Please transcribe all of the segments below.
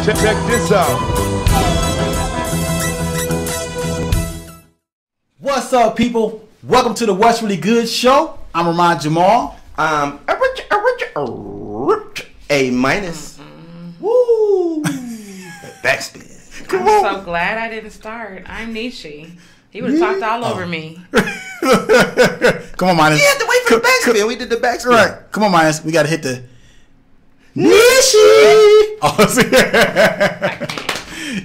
Check this out. What's up, people? Welcome to the What's Really Good show. I'm Ramon Jamal. A minus. Woo! Backspin. I'm so glad I didn't start. I'm Nishi. He would have talked all over me. Come on, Minus. You had to wait for the backspin. We did the backspin. Right. Come on, Minus. We got to hit the Nishi.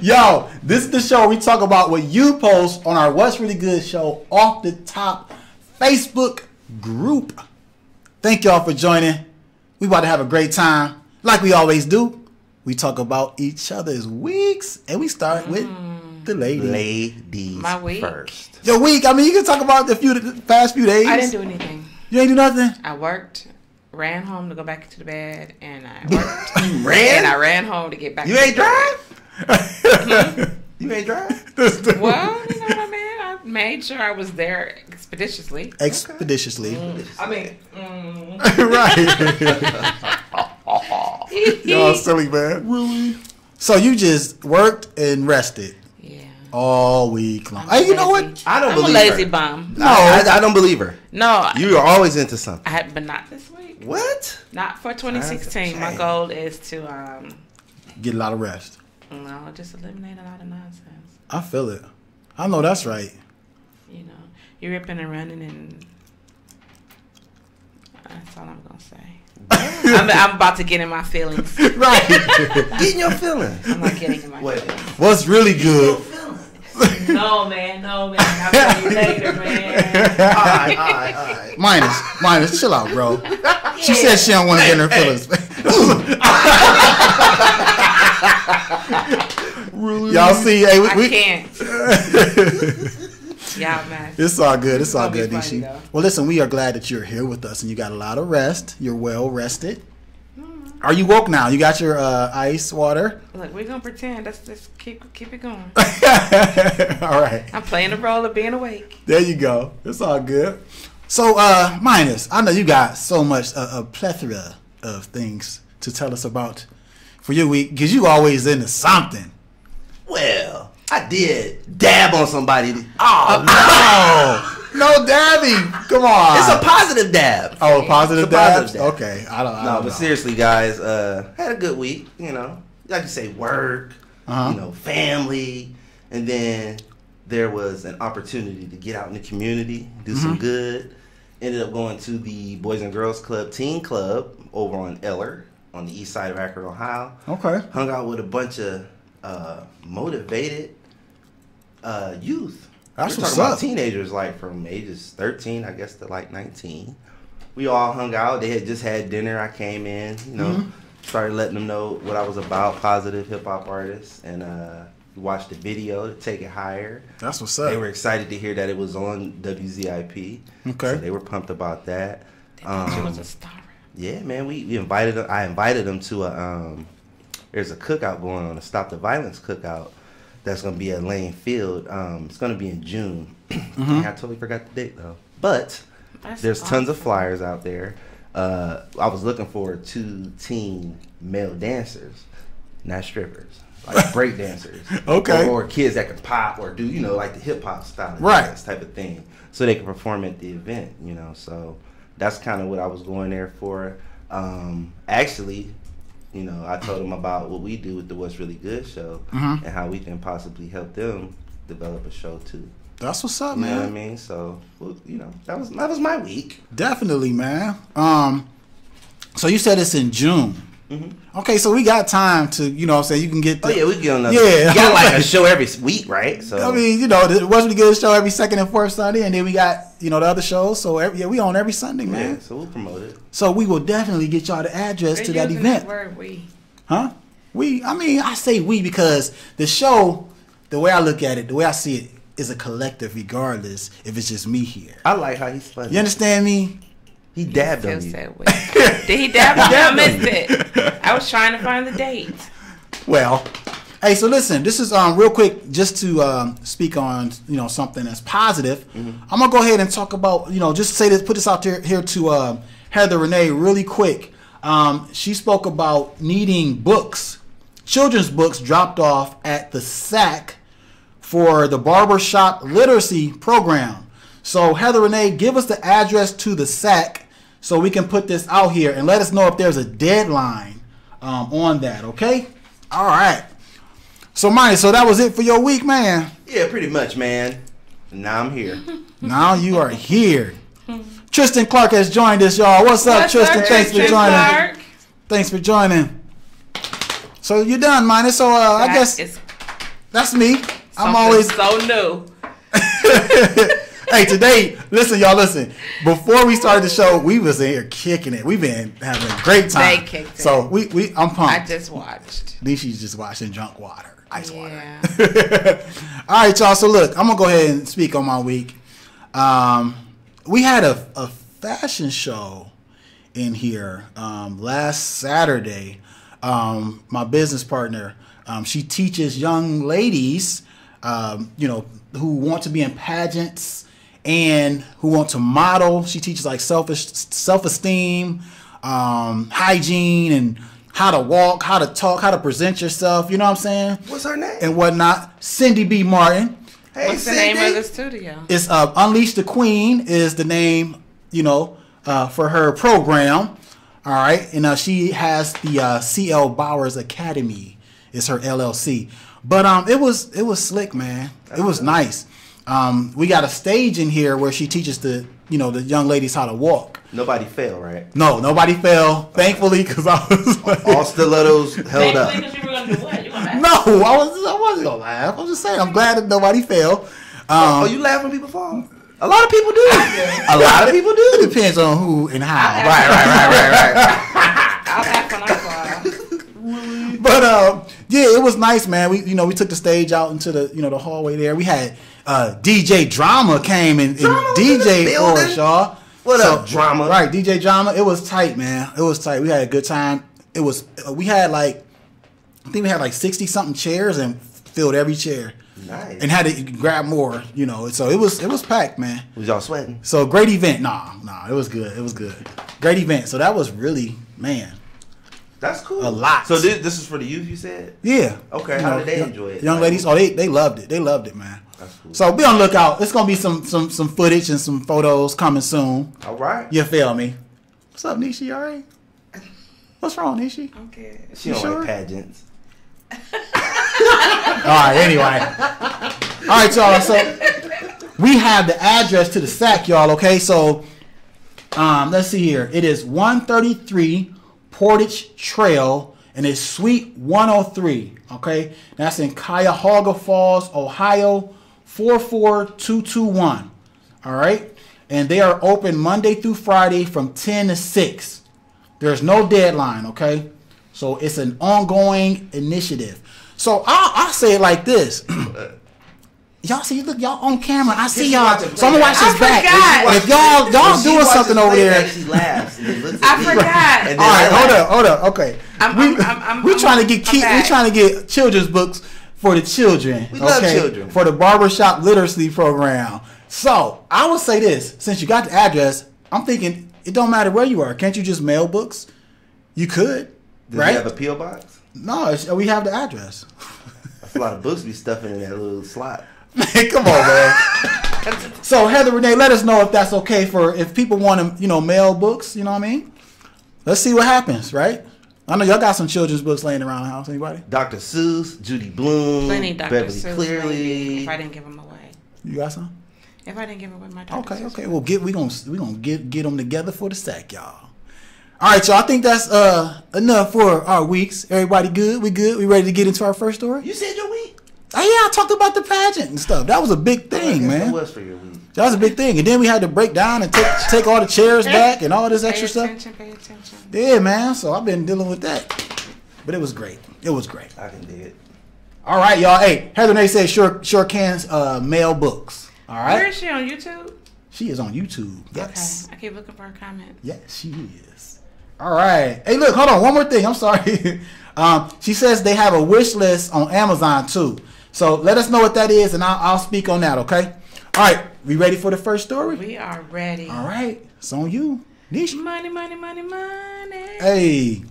Yo, this is the show where we talk about what you post on our What's Really Good show off the top Facebook group. Thank y'all for joining. We about to have a great time. Like we always do, we talk about each other's weeks, and we start with the ladies. Ladies My week? first. Your week, I mean, you can talk about the past few days. I didn't do anything. You ain't do nothing? I worked, ran home to go back to the bed, and I worked. Ran? And I ran home to get back You to ain't the bed. drive? You ain't drive? Well, you know what I mean? I made sure I was there expeditiously. Expeditiously. I mean, Right. Y'all silly, man. Really? So you just worked and rested yeah. all week long. I'm Hey, you know lazy. what? I don't I'm believe a lazy her. bum. No. I don't believe her. No, You are always into something. but not this week. What? Not for 2016. My Dang. goal is to Get a lot of rest. just eliminate a lot of nonsense. I feel it. I know that's right. You know, you're ripping and running, and that's all I'm gonna say. I'm about to get in my feelings. Right. Get in your feelings. I'm not getting in my Wait. feelings. What's really good? No, man. I'll tell you later, man. All right. Minus, chill out, bro. She said she don't want to get in her feelings. Really? Y'all see, hey, I can't. Yeah, man. It's all good. It's all It's good, gonna be funny, Nishi. though. Well, listen, we are glad that you're here with us and you got a lot of rest. You're well rested. Are you woke now? You got your ice water? Look, we're gonna pretend. Let's just keep it going. All right. I'm playing the role of being awake. There you go. It's all good. So, Minus, I know you got so much, a plethora of things to tell us about for your week because you always into something. Well, I did dab on somebody. Oh, no dabbing. Come on. It's a positive dab. Oh, positive It's a positive dabs? dab. Okay. I don't No, know. but seriously, guys, had a good week. You know, like you say, work, Uh-huh. you know, family, and then there was an opportunity to get out in the community, do some good. Ended up going to the Boys and Girls Club Teen Club over on Eller on the east side of Akron, Ohio. Okay. Hung out with a bunch of motivated youth. That's We're what's talking about up. teenagers, like from ages 13, I guess, to like 19. We all hung out. They had just had dinner. I came in, you know, started letting them know what I was about, positive hip hop artist, and watched the video to Take It Higher. That's what's They up. were excited to hear that it was on WZIP. Okay. So they were pumped about that. She was a star. Yeah, man, we invited them. I invited them to there's a cookout going on, a Stop the Violence cookout that's going to be at Lane Field. It's going to be in June. I totally forgot the date, though. But That's there's tons of awesome. flyers out there. I was looking for 2 teen male dancers, not strippers, like break dancers. Okay. Or kids that can pop or do, you know, like the hip hop style of Right. dance type of thing. So they can perform at the event, you know. So that's kind of what I was going there for. Actually, you know, I told them about what we do with the What's Really Good show and how we can possibly help them develop a show too. That's what's up, You know what I man. mean? So, well, you know, that was my week. Definitely, man. So you said it's in June. Okay, so we got time to, you know what I'm saying, you can get the... Oh yeah, we get on another. Yeah. We got like a show every week, right? So I mean, you know, the What's Really Good show every second and fourth Sunday, and then we got, you know, the other shows. So, we on every Sunday, man. yeah, so we'll promote it. So we will definitely get y'all the address They're to that using event. word we. Huh? I say we because the show, the way I look at it, the way I see it, is a collective regardless if it's just me here. I like how he's funny. You understand me? He dabbed Still on you. said we. Did he dab on me? I missed it. I was trying to find the date. Well, hey, so listen, this is real quick just to speak on, you know, something that's positive. I'm gonna go ahead and talk about, you know, just say this, put this out here to Heather Renee really quick. She spoke about needing books, children's books dropped off at the SAC for the barbershop literacy program. So Heather Renee, give us the address to the SAC so we can put this out here and let us know if there's a deadline on that, okay? All right. So, Monty, so that was it for your week, man? Yeah, pretty much, man. Now I'm here. Now you are here. Tristan Clark has joined us, y'all. What's up, Tristan? Thanks for joining. Clark. Thanks for joining. So you're done, Monty. So I guess that's me. I'm always so new. Hey, today, listen, y'all, listen. Before we started the show, we was in here kicking it. We've been having a great time. They kicked it. So I'm pumped. I just watched. Nishi's just watching drunk water, ice water. Yeah. All right, y'all. So look, I'm gonna go ahead and speak on my week. We had a fashion show in here last Saturday. My business partner, she teaches young ladies, who want to be in pageants and who want to model. She teaches like self-esteem, hygiene, and how to walk, how to talk, how to present yourself. You know what I'm saying? What's her name? And whatnot. Cindy B. Martin. Hey, What's the Cindy? name of the studio? It's Unleash the Queen is the name, for her program. All right. And she has the C.L. Bowers Academy is her LLC. But it was slick, man. It was nice. We got a stage in here where she teaches the young ladies how to walk. Nobody fell, right? No, nobody fell, thankfully, because I was like, All stilettos held up. Because you were going to do what? You gonna laugh? no, I wasn't gonna laugh. I'm just saying, I'm glad that nobody fell. You laugh when people fall? A lot of people do. A lot of people do. It depends on who and how. Right. I'll laugh when I fall. But yeah, it was nice, man. We took the stage out into the the hallway there. We had DJ Drama came and DJ for us, y'all. What up, Drama? Right, DJ Drama. It was tight, man. It was tight. We had a good time. It was. We had I think we had 60 something chairs and filled every chair. Nice. And had to grab more, So it was packed, man. Was y'all sweating? So great event. Nah, it was good. It was good. Great event. So that was really, man. That's cool. A lot. So this is for the youth, you said? Yeah. Okay. How did they enjoy it? Young ladies, they loved it. They loved it, man. That's cool. So be on the lookout. It's gonna be some footage and some photos coming soon. All right. You feel me? What's up, Nishi? You all right? What's wrong, Nishi? Okay. She You don't sure? like pageants. All right. Anyway. All right, y'all. So we have the address to the SAC, y'all. Okay. So let's see here. It is 133 Portage Trail, and it's Suite 103. Okay. That's in Cuyahoga Falls, Ohio, 44221. All right. And they are open Monday through Friday from 10 to 6. There's no deadline. Okay. So it's an ongoing initiative. So I'll say it like this. Y'all see, look, y'all on camera. I see y'all. So I'm gonna watch this back. forgot. If y'all doing something over there. She laughs and then looks at I me. forgot. And then All right, I laugh. hold up. Okay, we trying to get children's books for the children. We love children. For the barbershop literacy program. So I would say this: since you got the address, I'm thinking it don't matter where you are. Can't you just mail books? You could, Does right? you have a P.O. box? No, we have the address. That's a lot of books be stuffing in that little slot. Man, come on, man. So Heather Renee, let us know if that's okay for if people want to, mail books. You know what I mean? Let's see what happens, right? I know y'all got some children's books laying around the house. Anybody? Dr. Seuss, Judy Blume, Plenty Dr. Beverly Seuss. Clearly. If I didn't give them away. You got some? If I didn't give away my Dr. Seuss. Okay. Well, we gonna get them together for the SAC, y'all. All right, y'all. I think that's enough for our weeks. Everybody good? We good? We ready to get into our first story? You said your week? Oh yeah, I talked about the pageant and stuff. That was a big thing, man. That was for your week. That was a big thing. And then we had to break down and take all the chairs back and all this extra stuff. Pay attention. Yeah, man. So I've been dealing with that. But it was great. It was great. I can dig it. All right, y'all. Hey, Heather Nay says sure can mail books. All right. Where is she on YouTube? She is on YouTube. Yes. Okay. I keep looking for her comments. Yes, she is. All right. Hey, look, hold on. One more thing. I'm sorry. She says they have a wish list on Amazon too. So let us know what that is, and I'll speak on that. Okay. All right. We ready for the first story? We are ready. All right. It's on you. Niche. Money, money, money, money. Hey.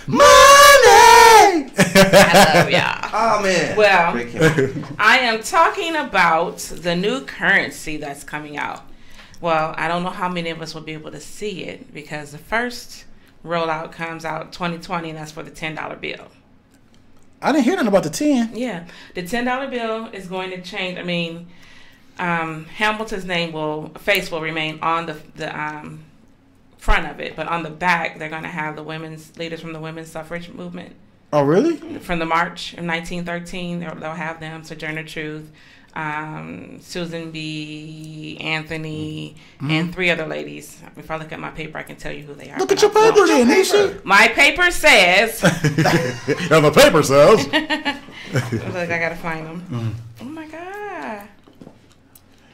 Money! I love y'all. Oh, man. Well, I am talking about the new currency that's coming out. Well, I don't know how many of us will be able to see it because the first rollout comes out 2020, and that's for the $10 bill. I didn't hear nothing about the 10. Yeah, the $10 bill is going to change. I mean, Hamilton's face will remain on the front of it, but on the back they're going to have the women's leaders from the women's suffrage movement. Oh, really? From the March of 1913, they'll have them. Sojourner Truth, Susan B. Anthony, and 3 other ladies. If I look at my paper, I can tell you who they are. Look at your paper, then, Nisha. My paper says. And the paper says. Look, I gotta find them. Oh my god.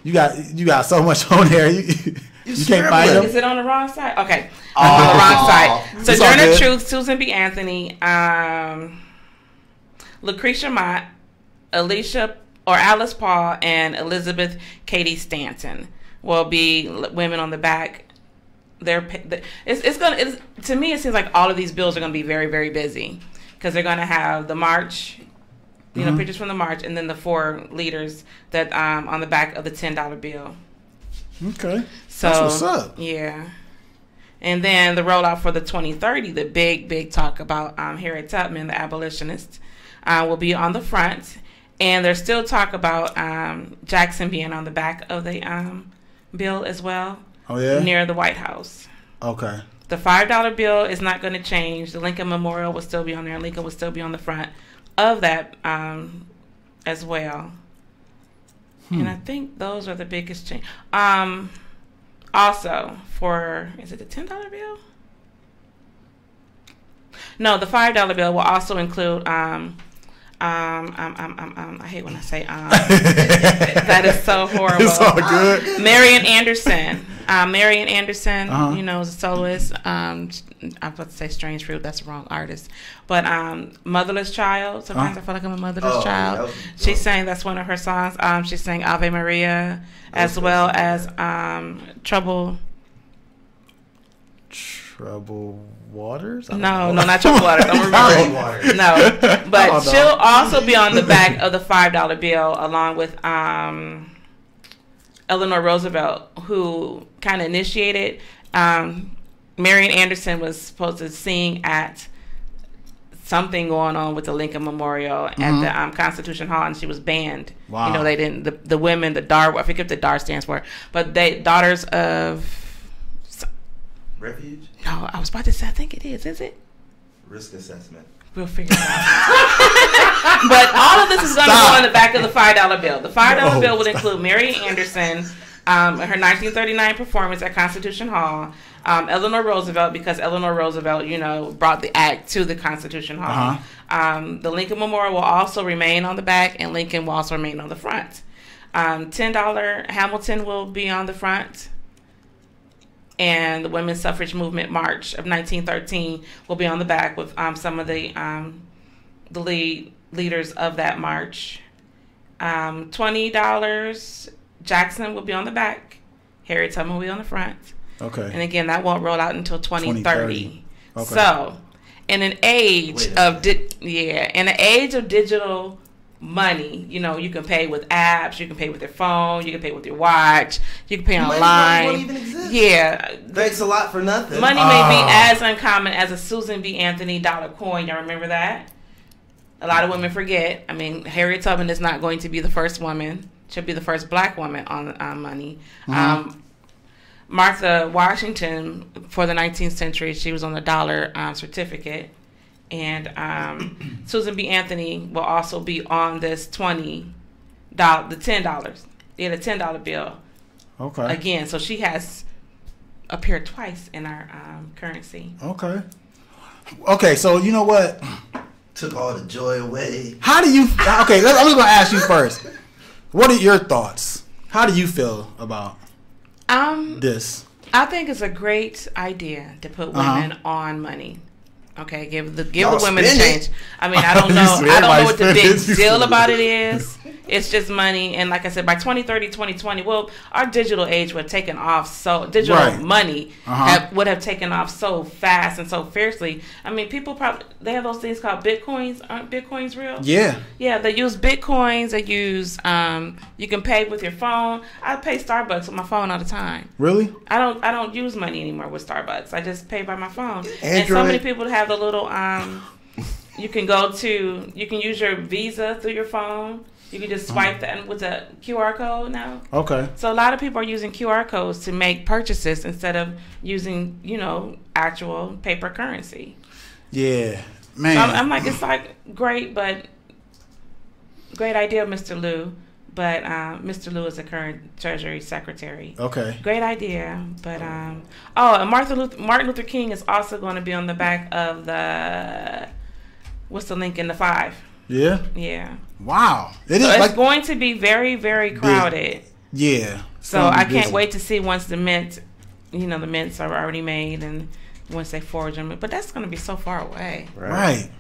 You got so much on there. You can't find them. Is it on the wrong side? Okay, on the wrong side. Sojourner Truth, Susan B. Anthony, Lucretia Mott, Alice Paul, and Elizabeth Cady Stanton will be women on the back. To me, it seems like all of these bills are going to be very, very busy because they're going to have the march, pictures from the march, and then the 4 leaders that on the back of the $10 bill. Okay, so that's what's up. Yeah, and then the rollout for the 2030, the big talk about Harriet Tubman, the abolitionist, will be on the front. And there's still talk about Jackson being on the back of the bill as well. Oh, yeah? Near the White House. Okay. The $5 bill is not going to change. The Lincoln Memorial will still be on there. Lincoln will still be on the front of that as well. And I think those are the biggest change. Also, is it the $10 bill? No, the $5 bill will also include... I hate when I say that is so horrible. It's all good. Marian Anderson, is a soloist. I'm about to say Strange Fruit. That's the wrong artist. But Motherless Child. Sometimes I feel like I'm a motherless child. She sang, that's one of her songs. She sang Ave Maria as well as Troubled Waters? No, not Troubled Waters. I'm remembering. No, but she'll also be on the back of the $5 bill along with Eleanor Roosevelt, who kind of initiated. Marian Anderson was supposed to sing at something going on with the Lincoln Memorial at the Constitution Hall, and she was banned. Wow. They didn't. The women, the DAR, I forget what the DAR stands for, but Daughters of Refuge? No, I was about to say, I think it is. Is it? Risk assessment. We'll figure it out. But all of this is going to go on the back of the $5 bill. The $5 bill would include Marian Anderson, her 1939 performance at Constitution Hall, Eleanor Roosevelt, because Eleanor Roosevelt, brought the act to the Constitution Hall. The Lincoln Memorial will also remain on the back, and Lincoln will also remain on the front. $10 Hamilton will be on the front. And the Women's Suffrage Movement March of 1913 will be on the back with some of the leaders of that march. $20 Jackson will be on the back. Harriet Tubman will be on the front. Okay. And again, that won't roll out until 2030. Okay. So, in an age of digital money, you can pay with apps, you can pay with your phone, you can pay with your watch, you can pay online. Money won't even exist. Yeah. Thanks a lot for nothing. Money may be as uncommon as a Susan B. Anthony dollar coin. Y'all remember that? A lot of women forget. I mean, Harriet Tubman is not going to be the first woman. She'll be the first black woman on money. Martha Washington, for the 19th century, she was on the dollar certificate. And Susan B. Anthony will also be on this the $10. Yeah, the $10 bill. Okay. Again, so she has appeared twice in our currency. Okay. Okay, so you know what? Took all the joy away. How do you... Okay, I'm just going to ask you first. What are your thoughts? How do you feel about this? I think it's a great idea to put women on money. Okay, give the Y'all women a spend it. change. I mean, I don't know. I don't know what the big deal about it is. It's just money, and like I said, by 2030, 2020, well, our digital age would have taken off. So digital money would have taken off so fast and so fiercely. I mean, people probably they have those things called bitcoins. Aren't bitcoins real? Yeah. Yeah, they use bitcoins. They use you can pay with your phone. I pay Starbucks with my phone all the time. Really? I don't use money anymore with Starbucks. I just pay by my phone. Android. And so many people have the little you can use your Visa through your phone. You can just swipe that with a QR code now. Okay. So a lot of people are using QR codes to make purchases instead of using, actual paper currency. Yeah, man. So I'm like, it's like great idea, Mr. Liu. But Mr. Liu is the current Treasury Secretary. Okay. Great idea. But and Martin Luther King is also going to be on the back of the what's the link in the 5? Yeah. Yeah. Wow. It's going to be very, very crowded. Yeah. So I can't wait to see once the mints are already made and once they forge them. But that's going to be so far away. Right.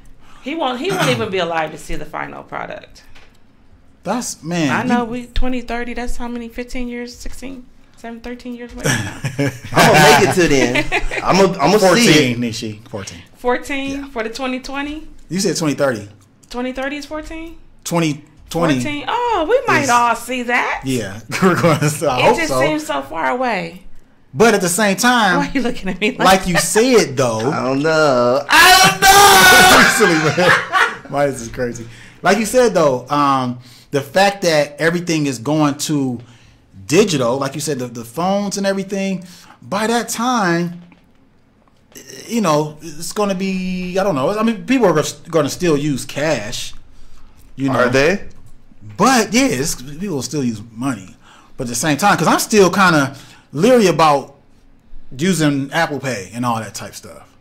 He won't even be alive to see the final product. That's, man. I know, 2030, that's how many, 15 years, 16, 7, 13 years away now. I'm going to make it to then. I'm going to see it. 14, Nishi. 14. 14 for the 2020? You said 2030. 2030 is 14? 2020. 14? Oh, we might all see that. Yeah. We're going to see. It just seems so far away. But at the same time, why are you looking at me like you said, though. I don't know. Silly, man. Why is this crazy? Like you said, though, the fact that everything is going to digital, like you said, the phones and everything, by that time, it's going to be, I don't know. I mean, people are going to still use cash. Are they? But, yeah, people will still use money. But at the same time, because I'm still kind of leery about using Apple Pay and all that type stuff.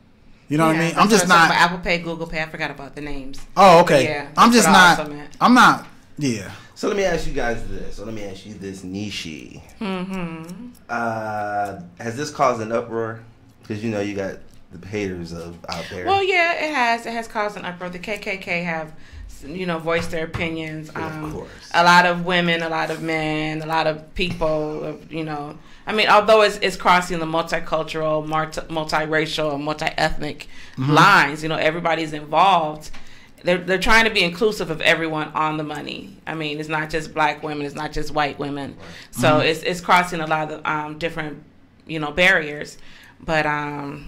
You know what I mean? I'm just not. Apple Pay, Google Pay, I forgot about the names. Oh, okay. Yeah, I'm just not. I'm not. Yeah. So let me ask you guys this. Nishi. Mm-hmm. Has this caused an uproar? Because you got the haters out there. Well, yeah, it has. It has caused an uproar. The KKK have, voiced their opinions. Of course. A lot of women, a lot of men, a lot of people. I mean, although it's crossing the multicultural, multiracial, multi-ethnic lines. Everybody's involved. They're trying to be inclusive of everyone on the money. I mean, it's not just black women, it's not just white women. Right. So it's crossing a lot of different, barriers. But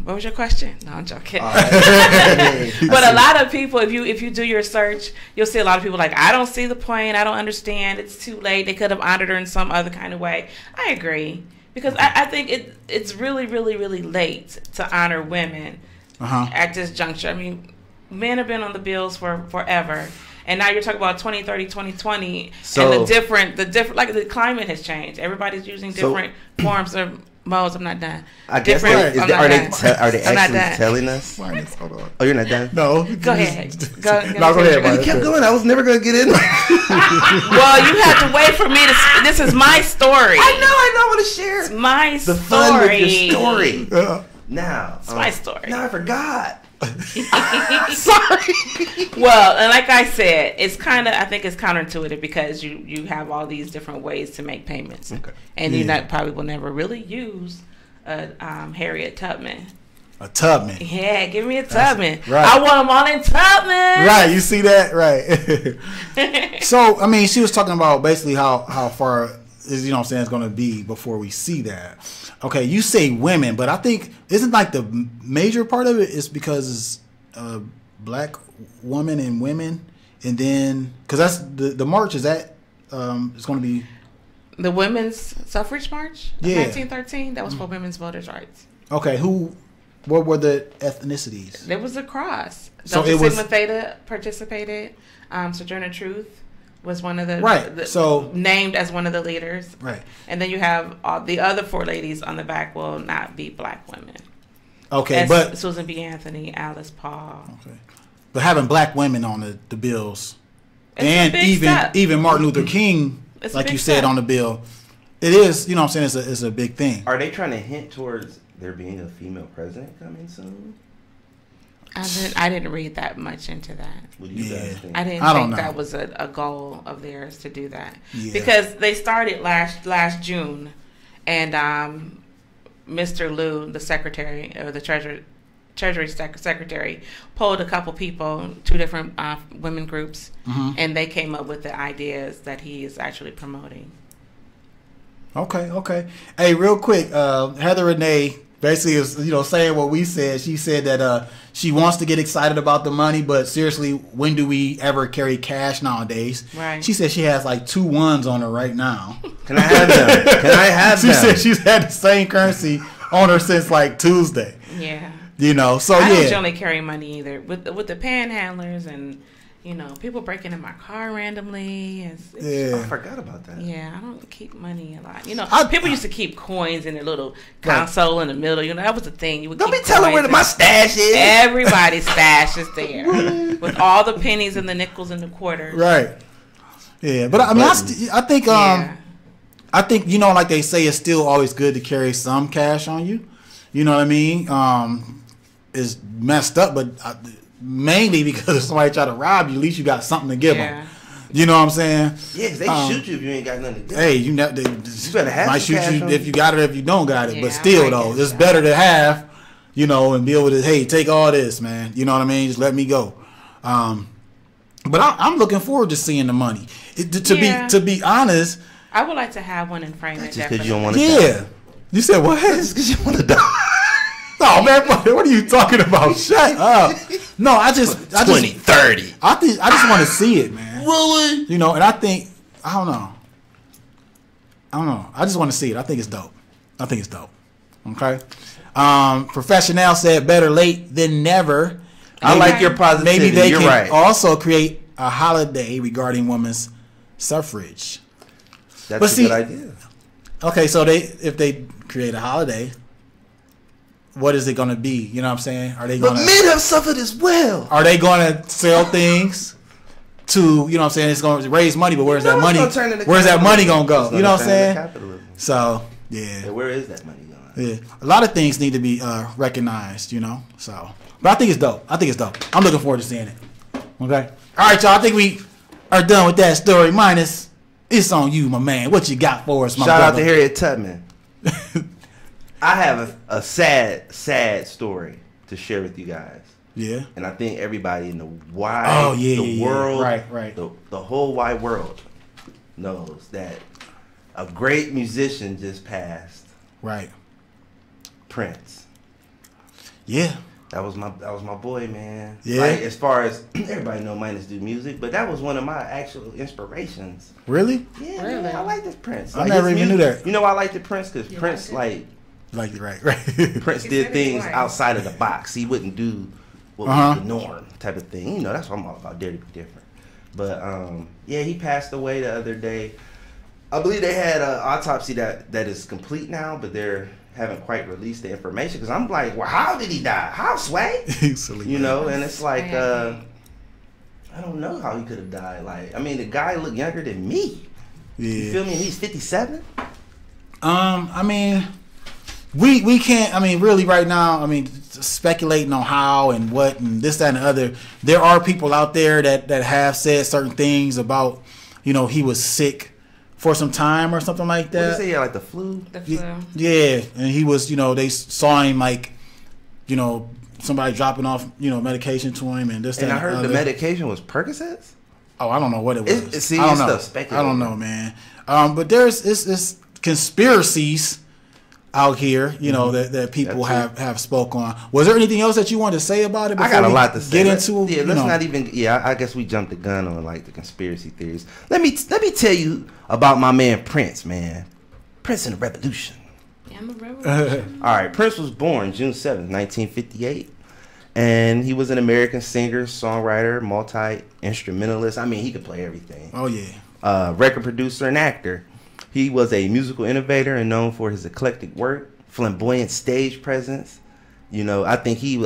what was your question? No, I'm joking. But a lot of people, if you do your search, you'll see a lot of people like, I don't see the point, I don't understand, it's too late, they could have honored her in some other kind of way. I agree. Because I think it's really, really, really late to honor women at this juncture. I mean, men have been on the bills for forever, and now you're talking about 2030, 2020, and the different, like the climate has changed. Everybody's using different forms of modes. I'm not done. I guess are they actually telling us? Hold on. Oh, you're not done? No. Go ahead. Go ahead. You kept going. I was never going to get in. Well, you have to wait for me to. This is my story. I know. I want to share. It's my the story. Fun with your story. Now, it's my story. Now I forgot. Sorry. Well, and like I said, I think it's counterintuitive because you have all these different ways to make payments, and you probably will never really use a Harriet Tubman. A Tubman. Yeah, give me a Tubman. Right. I want them all in Tubman. Right, you see that? Right. So, I mean, she was talking about basically how far is, it's going to be before we see that. Okay, you say women, but I think isn't like the major part of it is because it's black woman and women, and then because that's the march is that it's going to be the women's suffrage march of 1913. That was for women's voters' rights. Okay, what were the ethnicities? There was a cross. So Delta Sigma Theta participated. Sojourner Truth was one of the so named as one of the leaders, right? And then you have all the other 4 ladies on the back will not be black women. Okay, but Susan B. Anthony, Alice Paul. Okay, but having black women on the bills, and even Martin Luther King, like you said, on the bill, it is. It's a big thing. Are they trying to hint towards there being a female president coming soon? I didn't read that much into that. What do you guys think? I didn't think that was a goal of theirs to do that because they started last June, and Mr. Liu, the secretary or the Treasury Secretary, polled a couple people, 2 different women groups, and they came up with the ideas that he is actually promoting. Okay. Hey, real quick, Heather Renee basically is saying what we said. She said that she wants to get excited about the money, but seriously, when do we ever carry cash nowadays? Right. She said she has like 2 ones on her right now. Can I have them? Can I have them? She said she's had the same currency on her since like Tuesday. Yeah. So I don't generally carry money either. With the panhandlers and people breaking in my car randomly. I forgot about that. Yeah, I don't keep money a lot. People used to keep coins in their little console in the middle. That was the thing. You would don't be telling where my stash is. Everybody's stash is there with all the pennies and the nickels and the quarters. Right. Yeah, but I mean, I think like they say, it's still always good to carry some cash on you. You know what I mean? It's messed up, but mainly because if somebody try to rob you, at least you got something to give them. You know what I'm saying? Yeah, they shoot you if you ain't got nothing to give. Hey, you better have might shoot you if you got it, if you don't got it. Yeah, but still, though, it's better to have, and be able to, hey, take all this, man. You know what I mean? Just let me go. But I'm looking forward to seeing the money. To be honest, I would like to have one and frame it. Just because you don't want to die. You said what? Just because you want to die. No, man, what are you talking about? Shut up. No, I just 2030. I just want to see it, man. Really? And I think I don't know. I just want to see it. I think it's dope. Okay. Professional said better late than never. I like your positivity. Maybe they You're can right. also create a holiday regarding women's suffrage. That's a good idea. Okay, so if they create a holiday, what is it going to be? You know what I'm saying? Are they going to? But men have suffered as well. Are they going to sell things to? You know what I'm saying? It's going to raise money, but where's that money? Where's that money going to go? You know what I'm saying? So yeah. Where is that money going? Yeah, a lot of things need to be recognized. So, but I think it's dope. I'm looking forward to seeing it. Okay. All right, y'all. I think we are done with that story. Minus, it's on you, my man. What you got for us, my brother? Shout out to Harriet Tubman. I have a sad story to share with you guys. Yeah. And I think everybody in the world, right. The whole wide world knows that a great musician just passed. Right. Prince. Yeah. That was my boy, man. Yeah. Like, as far as everybody know, Minus do music, but that was one of my actual inspirations. Really? Yeah, really? Man, I like this Prince. I never even knew that. You know why I like the Prince? Because Prince right. Prince did things outside of the box. He wouldn't do what was the norm type of thing. That's what I'm all about. Dare to be different. But yeah, he passed away the other day. I believe they had an autopsy that is complete now, but they haven't quite released the information. Because I'm like, well, how did he die? How, Sway? And it's like, I don't know how he could have died. Like, I mean, the guy looked younger than me. Yeah. You feel me? And he's 57. I mean, we can't. I mean, really, right now. I mean, speculating on how and what and this, that, and the other. There are people out there that have said certain things about, he was sick for some time or something like that. What did they say? Like the flu? The flu. Yeah, and he was. They saw him like, somebody dropping off, medication to him and this. And that, I heard the medication was Percocets. Oh, I don't know what it was. I don't know. I don't know, man. But there's it's conspiracies out here, that people have spoke on. Was there anything else that you wanted to say about it? I got a lot to say. Let's not even. Yeah, I guess we jumped the gun on like the conspiracy theories. Let me tell you about my man Prince, man. Prince and the Revolution. Yeah, I'm a revolution. All right, Prince was born June 7th, 1958. And he was an American singer, songwriter, multi-instrumentalist. I mean, he could play everything. Oh, yeah. Record producer and actor. He was a musical innovator and known for his eclectic work, flamboyant stage presence. I think he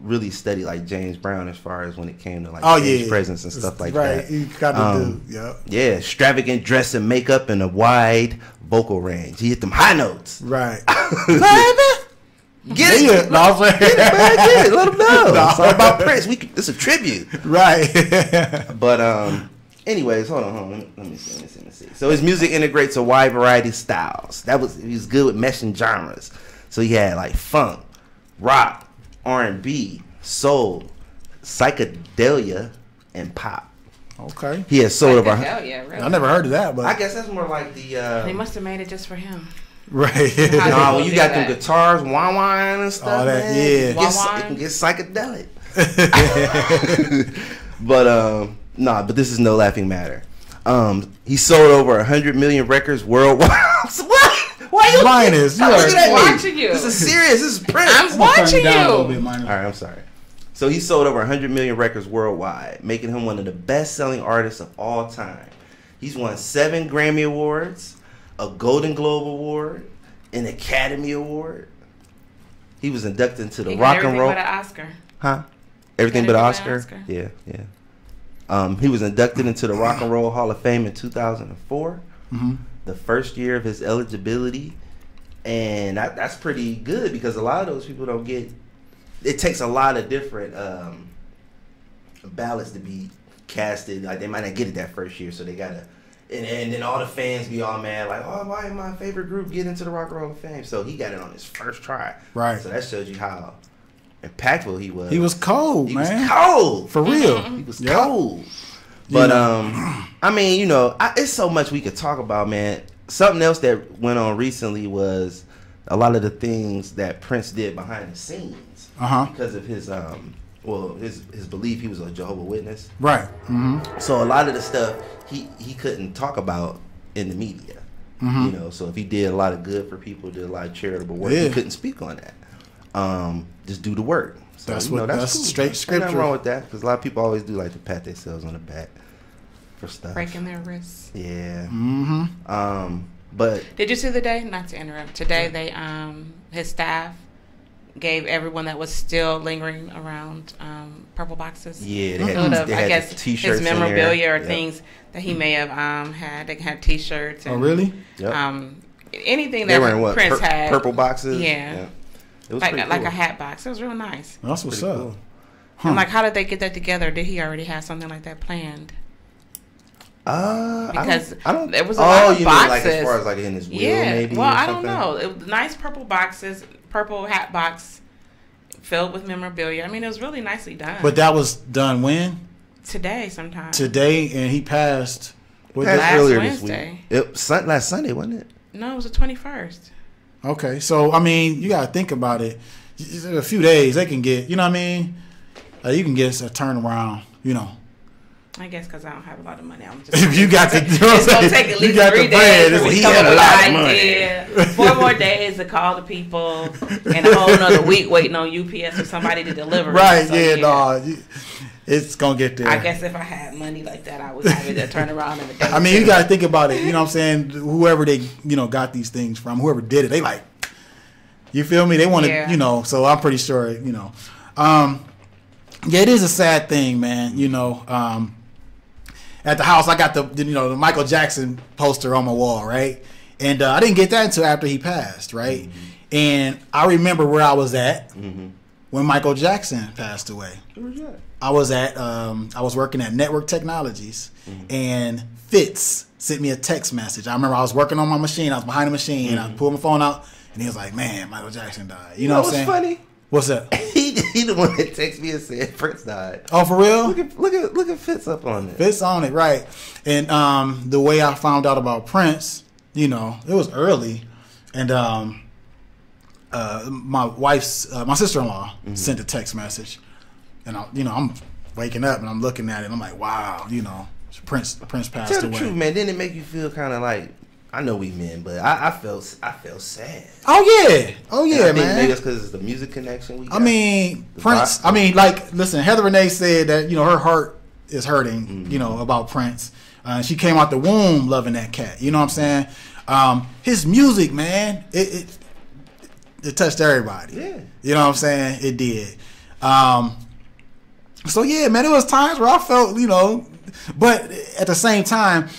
really studied like James Brown as far as when it came to like stage presence and stuff like that. Right, he kind of do. Yeah. Yeah, extravagant dress and makeup and a wide vocal range. He hit them high notes. Right. Baby. Get it. No, I'm saying. Get it, man. Get it. Let them know. No. It's all about Prince. It's a tribute. Right. But, anyways, hold on. Let me see. So his music integrates a wide variety of styles. He was good with meshing genres. So he had like funk, rock, R&B, soul, psychedelia, and pop. Okay. He has sold over. Really? I never heard of that, but I guess that's more like the. They must have made it just for him. Right. No, when you got them guitars, wine and stuff, all that, man, yeah. it can get psychedelic. But but this is no laughing matter. He sold over 100 million records worldwide. What? Why you Minus? I'm watching you. This is serious. This is Prince. I'm watching you. All right, I'm sorry. So he sold over 100 million records worldwide, making him one of the best-selling artists of all time. He's won 7 Grammy Awards, a Golden Globe Award, an Academy Award. He was inducted into the Rock and Roll. Everything but an Oscar. Huh? Everything but an Oscar? Yeah. He was inducted into the Rock and Roll Hall of Fame in 2004, the first year of his eligibility, and that's pretty good because a lot of those people don't get. It takes a lot of different ballots to be casted. Like they might not get it that first year, so they gotta. And then all the fans be all mad, like, oh, why did my favorite group get into the Rock and Roll Hall of Fame? So he got it on his first try. Right. So that shows you how impactful he was. He was cold, man. He was cold. For real. He was cold. But, I mean, it's so much we could talk about, man. Something else that went on recently was a lot of the things that Prince did behind the scenes. Because of his, his belief he was a Jehovah's Witness. Right. So a lot of the stuff he couldn't talk about in the media. So if he did a lot of good for people, did a lot of charitable work, he couldn't speak on that. Just do the work. So, that's cool. Straight scripture. Ain't nothing wrong with that because a lot of people always do like to pat themselves on the back for stuff. Breaking their wrists. Yeah. But did you see the day? Not to interrupt. Today they his staff gave everyone that was still lingering around purple boxes. Yeah, they had t-shirts, his memorabilia or things that he may have had. They had t-shirts. And, really? Yep. Anything that Prince had. Purple boxes. Yeah. It was like a hat box. It was real nice. That's what's up. Cool. I'm like, how did they get that together? Did he already have something like that planned? Because I don't, there was a lot of boxes. Mean like as far as like in his will, maybe? Well, I don't know. It was nice purple boxes, purple hat box filled with memorabilia. I mean, it was really nicely done. But that was done when? Today, sometime. Today, and he passed. Last earlier Wednesday. This week. Last Sunday, wasn't it? No, it was the 21st. Okay, so I mean, you gotta think about it. A few days they can get, you know what I mean? You can get a turnaround, I guess because I don't have a lot of money. I'm just. If you got to, it's gonna take at least 3 days. He had a lot of money. 4 more days to call the people, and a whole another week waiting on UPS for somebody to deliver. Right? So, it's gonna get there. I guess if I had money like that, I would have it to turn around in a day. I mean, you got to think about it. You know what I'm saying? Whoever they, got these things from, whoever did it, they like, you feel me? They want to, so I'm pretty sure, yeah, it is a sad thing, man. At the house, I got the Michael Jackson poster on my wall, right? And I didn't get that until after he passed, right? Mm-hmm. And I remember where I was at when Michael Jackson passed away. Where was that? I was working at Network Technologies, and Fitz sent me a text message. I remember I was working on my machine. I was behind the machine. And I pulled my phone out, and he was like, "Man, Michael Jackson died." You know what I'm saying? What's funny? What's that? He the one that texted me and said Prince died. Oh, for real? Look at Fitz up on it. Fitz on it, right? And the way I found out about Prince, it was early, and my wife's my sister-in-law sent a text message. And I'm waking up and I'm looking at it and I'm like, wow, Prince passed away. Tell the truth, man. Didn't it make you feel kind of like, I know we men, but I felt sad. Oh yeah, man. Maybe it's because it's the music connection we got. I mean, Prince. I mean, listen, Heather Renee said that her heart is hurting, about Prince. She came out the womb loving that cat. You know what I'm saying? His music, man, it touched everybody. Yeah. You know what I'm saying? It did. So yeah, man, there was times where I felt, but at the same time,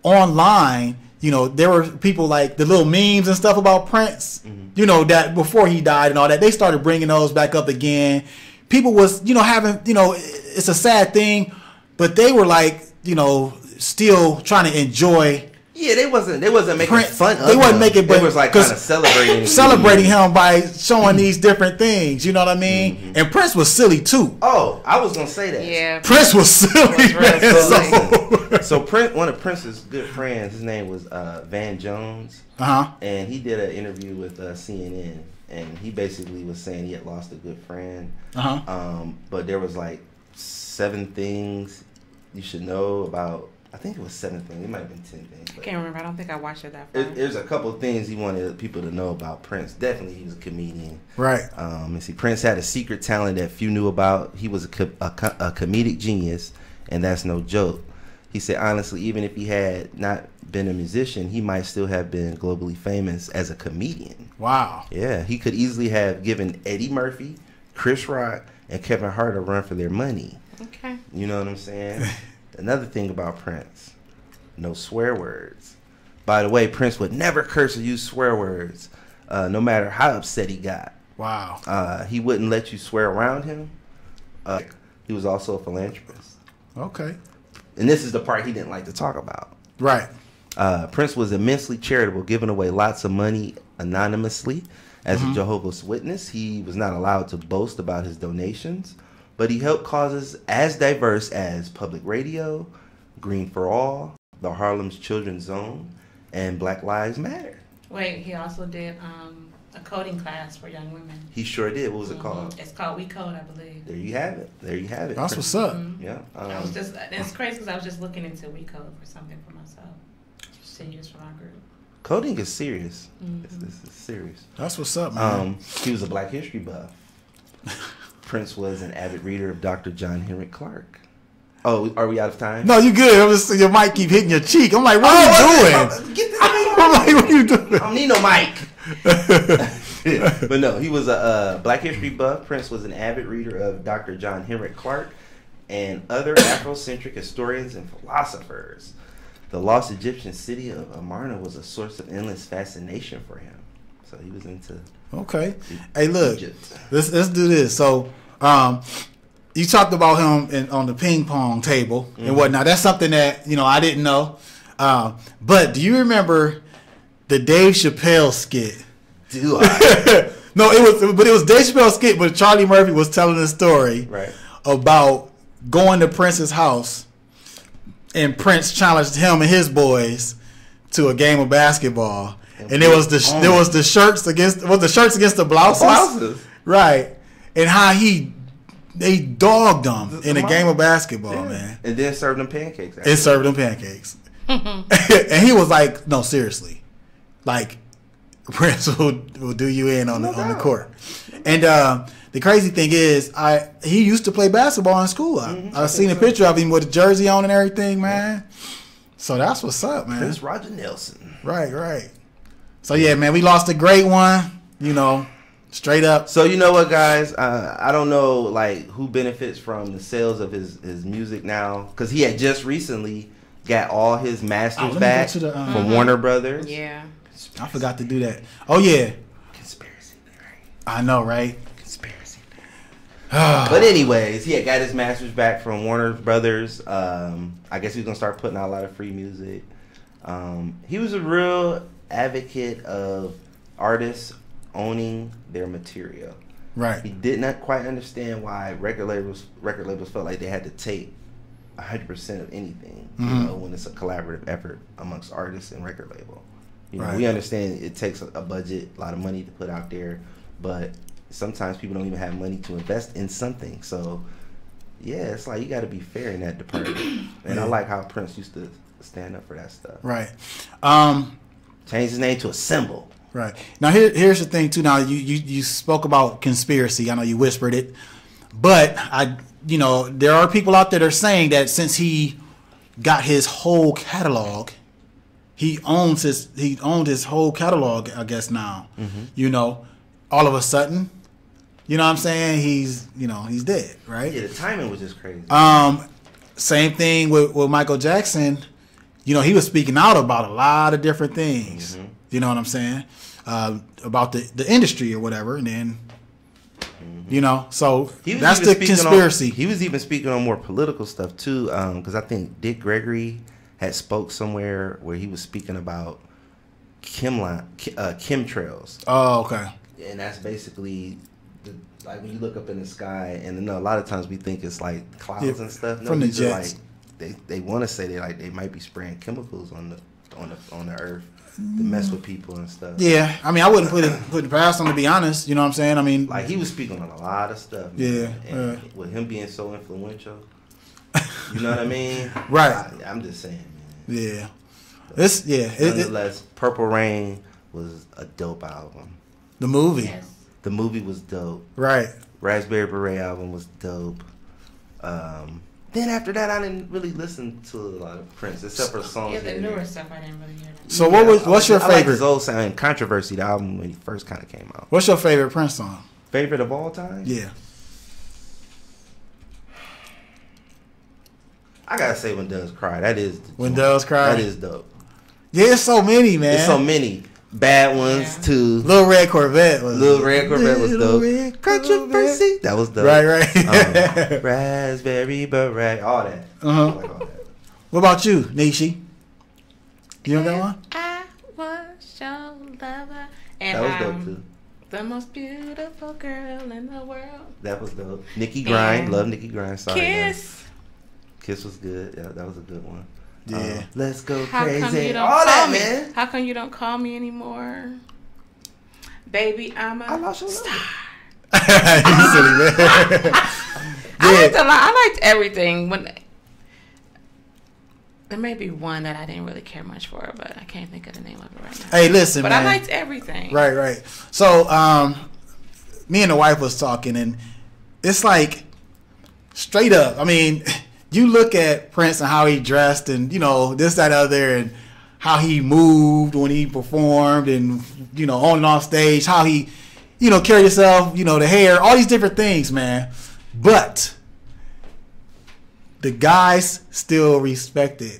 online, you know, there were people like the little memes and stuff about Prince, you know, that before he died and all that, they started bringing those back up again. People was, you know, having, you know, it's a sad thing, but they were like, you know, still trying to enjoy. Yeah, they wasn't making Prince, fun of they wasn't him. making, but They was like kind of celebrating him by showing these different things. You know what I mean? And Prince was silly too. Oh, I was gonna say that. Yeah, Prince was silly. So Prince, one of Prince's good friends, his name was Van Jones, and he did an interview with CNN, and he basically was saying he had lost a good friend, but there was like 7 things you should know about. I think it was 7 things. It might have been 10 things. I can't remember. I don't think I watched it that far. There's a couple of things he wanted people to know about Prince. Definitely, he was a comedian. Right. And see, Prince had a secret talent that few knew about. He was a comedic genius, and that's no joke. He said, honestly, even if he had not been a musician, he might still have been globally famous as a comedian. Wow. Yeah, he could easily have given Eddie Murphy, Chris Rock, and Kevin Hart a run for their money. Okay. You know what I'm saying? Another thing about Prince, no swear words. By the way, Prince would never curse or use swear words, no matter how upset he got. Wow. He wouldn't let you swear around him. He was also a philanthropist. Okay. And this is the part he didn't like to talk about. Right. Prince was immensely charitable, giving away lots of money anonymously. As a Jehovah's Witness, he was not allowed to boast about his donations, but he helped causes as diverse as public radio, Green for All, the Harlem's Children's Zone, and Black Lives Matter. Wait, he also did a coding class for young women. He sure did. What was it called? It's called We Code, I believe. There you have it. There you have it. That's what's up. Yeah. I was just, it's crazy because I was just looking into We Code for something for myself. Just to use for my group. Coding is serious. It's serious. That's what's up, man. He was a Black History buff. Prince was an avid reader of Dr. John Henrik Clarke. Oh, are we out of time? No, you good. I'm just, your mic keep hitting your cheek. I'm like, what are you doing? I'm like, what are you doing? I don't need no mic. But no, he was a Black History buff. Prince was an avid reader of Dr. John Henrik Clarke and other Afrocentric historians and philosophers. The lost Egyptian city of Amarna was a source of endless fascination for him. So he was into Hey, look, Egypt. let's do this. So, you talked about him on the ping pong table and whatnot. That's something that, you know, I didn't know. But do you remember the Dave Chappelle skit? Do I? No, it was Dave Chappelle's skit, but Charlie Murphy was telling a story about going to Prince's house, and Prince challenged him and his boys to a game of basketball. And there was the shirts against the blouses, right? And how they dogged them in a game of basketball, man. And then served them pancakes. It served them pancakes, and he was like, "No, seriously, like Prince will do you in on the court." And the crazy thing is, he used to play basketball in school. I've seen a picture of him with a jersey on and everything, man. So that's what's up, man. Prince Roger Nelson. Right. So yeah, man, we lost a great one, you know, straight up. So you know what, guys? I don't know like who benefits from the sales of his music now, because he had just recently got all his masters back from Warner Brothers. Yeah, I forgot to do that. Oh yeah, conspiracy theory. I know, right? Conspiracy theory. But anyways, he had got his masters back from Warner Brothers. I guess he's gonna start putting out a lot of free music. He was a real advocate of artists owning their material. Right. He did not quite understand why record labels felt like they had to take 100% of anything, you know, when it's a collaborative effort amongst artists and record label. You know, we understand it takes a budget, a lot of money to put out there, but sometimes people don't even have money to invest in something. So, yeah, it's like you got to be fair in that department. And I like how Prince used to stand up for that stuff. Right. Change his name to a symbol. Right. Now here's the thing too. Now you spoke about conspiracy. I know you whispered it, but there are people out there that are saying that since he got his whole catalog, he owned his whole catalog, I guess now. You know, all of a sudden, you know what I'm saying, he's dead, right? Yeah, the timing was just crazy. Same thing with Michael Jackson. he was speaking out about a lot of different things. Mm-hmm. You know what I'm saying? About the industry or whatever, and then. So that's the conspiracy. He was even speaking on more political stuff too, because I think Dick Gregory had spoke somewhere where he was speaking about chemtrails. Oh, okay. And that's basically like when you look up in the sky, and a lot of times we think it's like clouds and stuff. No, from the jets. They want to say they might be spraying chemicals on the earth. To mess with people and stuff. Yeah, I mean, I wouldn't put it past him, to be honest. You know what I'm saying? I mean, like he was speaking on a lot of stuff. Yeah, and with him being so influential, you know what I mean? Right. I'm just saying, man. Yeah, nonetheless, Purple Rain was a dope album. The movie. Yes. The movie was dope. Right. Raspberry Beret album was dope. Then after that, I didn't really listen to a lot of Prince, except for songs. Yeah, the newer stuff I didn't really hear. So what's your favorite? I like his old sound, Controversy, the album when he first kind of came out. What's your favorite Prince song? Favorite of all time? Yeah. I gotta say When Doves Cry. That is When Doves Cry. That is dope. Yeah, it's so many, man. There's so many bad ones too. Little Red Corvette was dope. Controversy. That was dope. Right. Raspberry Beret. All that. Uh-huh. Like all that. What about you, Nishi? You know that one? I was your lover. And that was dope too. The most beautiful girl in the world. That was dope. Nikki Grind. Love Nikki Grind. Sorry. Kiss was good. Yeah, that was a good one. Yeah. Let's go How crazy. Come you don't all call that, me? man. How come you don't call me anymore? Baby, I'm a I lost your star. You silly, man. I liked everything. There may be one that I didn't really care much for, but I can't think of the name of it right now. Hey, listen, but man. I liked everything. Right. So, me and the wife was talking, and it's like straight up. I mean, you look at Prince and how he dressed, and this, that, other, and how he moved when he performed, and on and off stage, how he, carried himself, the hair, all these different things, man. But the guys still respected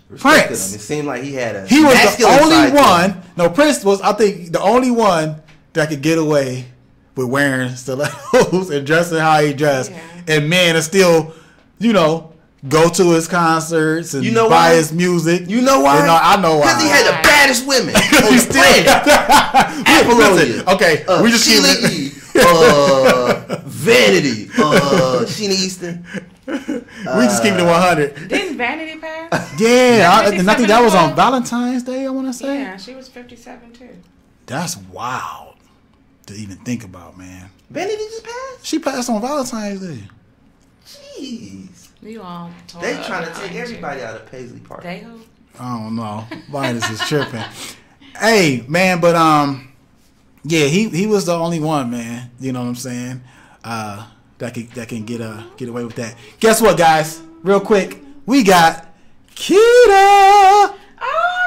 Prince. Him. It seemed like he had He was the only one. No, Prince was, I think, the only one that could get away with wearing stilettos and dressing how he dressed. Yeah. And men are still, go to his concerts and buy his music. You know why? I know why. Because he had the baddest women on the planet. Okay, we just keep it. Vanity. Sheena Easton. We just keep it 100. Didn't Vanity pass? Yeah, and I think that was on Valentine's Day, I want to say. Yeah, she was 57 too. That's wild to even think about, man. Vanity just passed? She passed on Valentine's Day. Jeez. You all they trying to take everybody out of Paisley Park. They who? I don't know. Linus is tripping. Hey, man, but yeah, he was the only one, man. You know what I'm saying? That can get away with that. Guess what, guys? Real quick, we got Keita. Oh,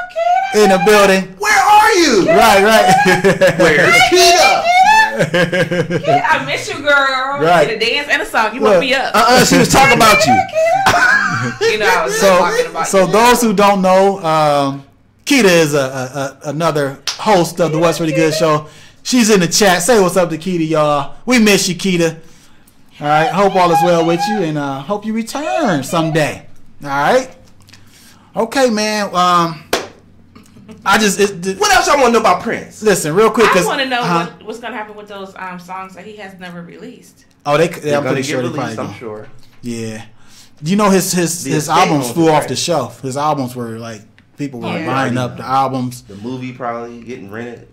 Keita in the building. Where are you? Keita. Right. Where's Keita? Yeah, I miss you, girl. Right. Get a dance and a song. You woke me up. She was talking about you. I was talking about so you. Those who don't know, Keita is another host of the What's Really Good show. She's in the chat. Say what's up to Keita, y'all. We miss you, Keita. All right. Hope all is well with you, and hope you return someday. All right. Okay, man. What else y'all want to know about Prince? Listen, real quick. I want to know what's going to happen with those songs that he has never released. Oh, they're pretty sure they probably I'm sure. Yeah. You know his albums flew off the shelf. His albums were like people were buying up the albums. The movie probably getting rented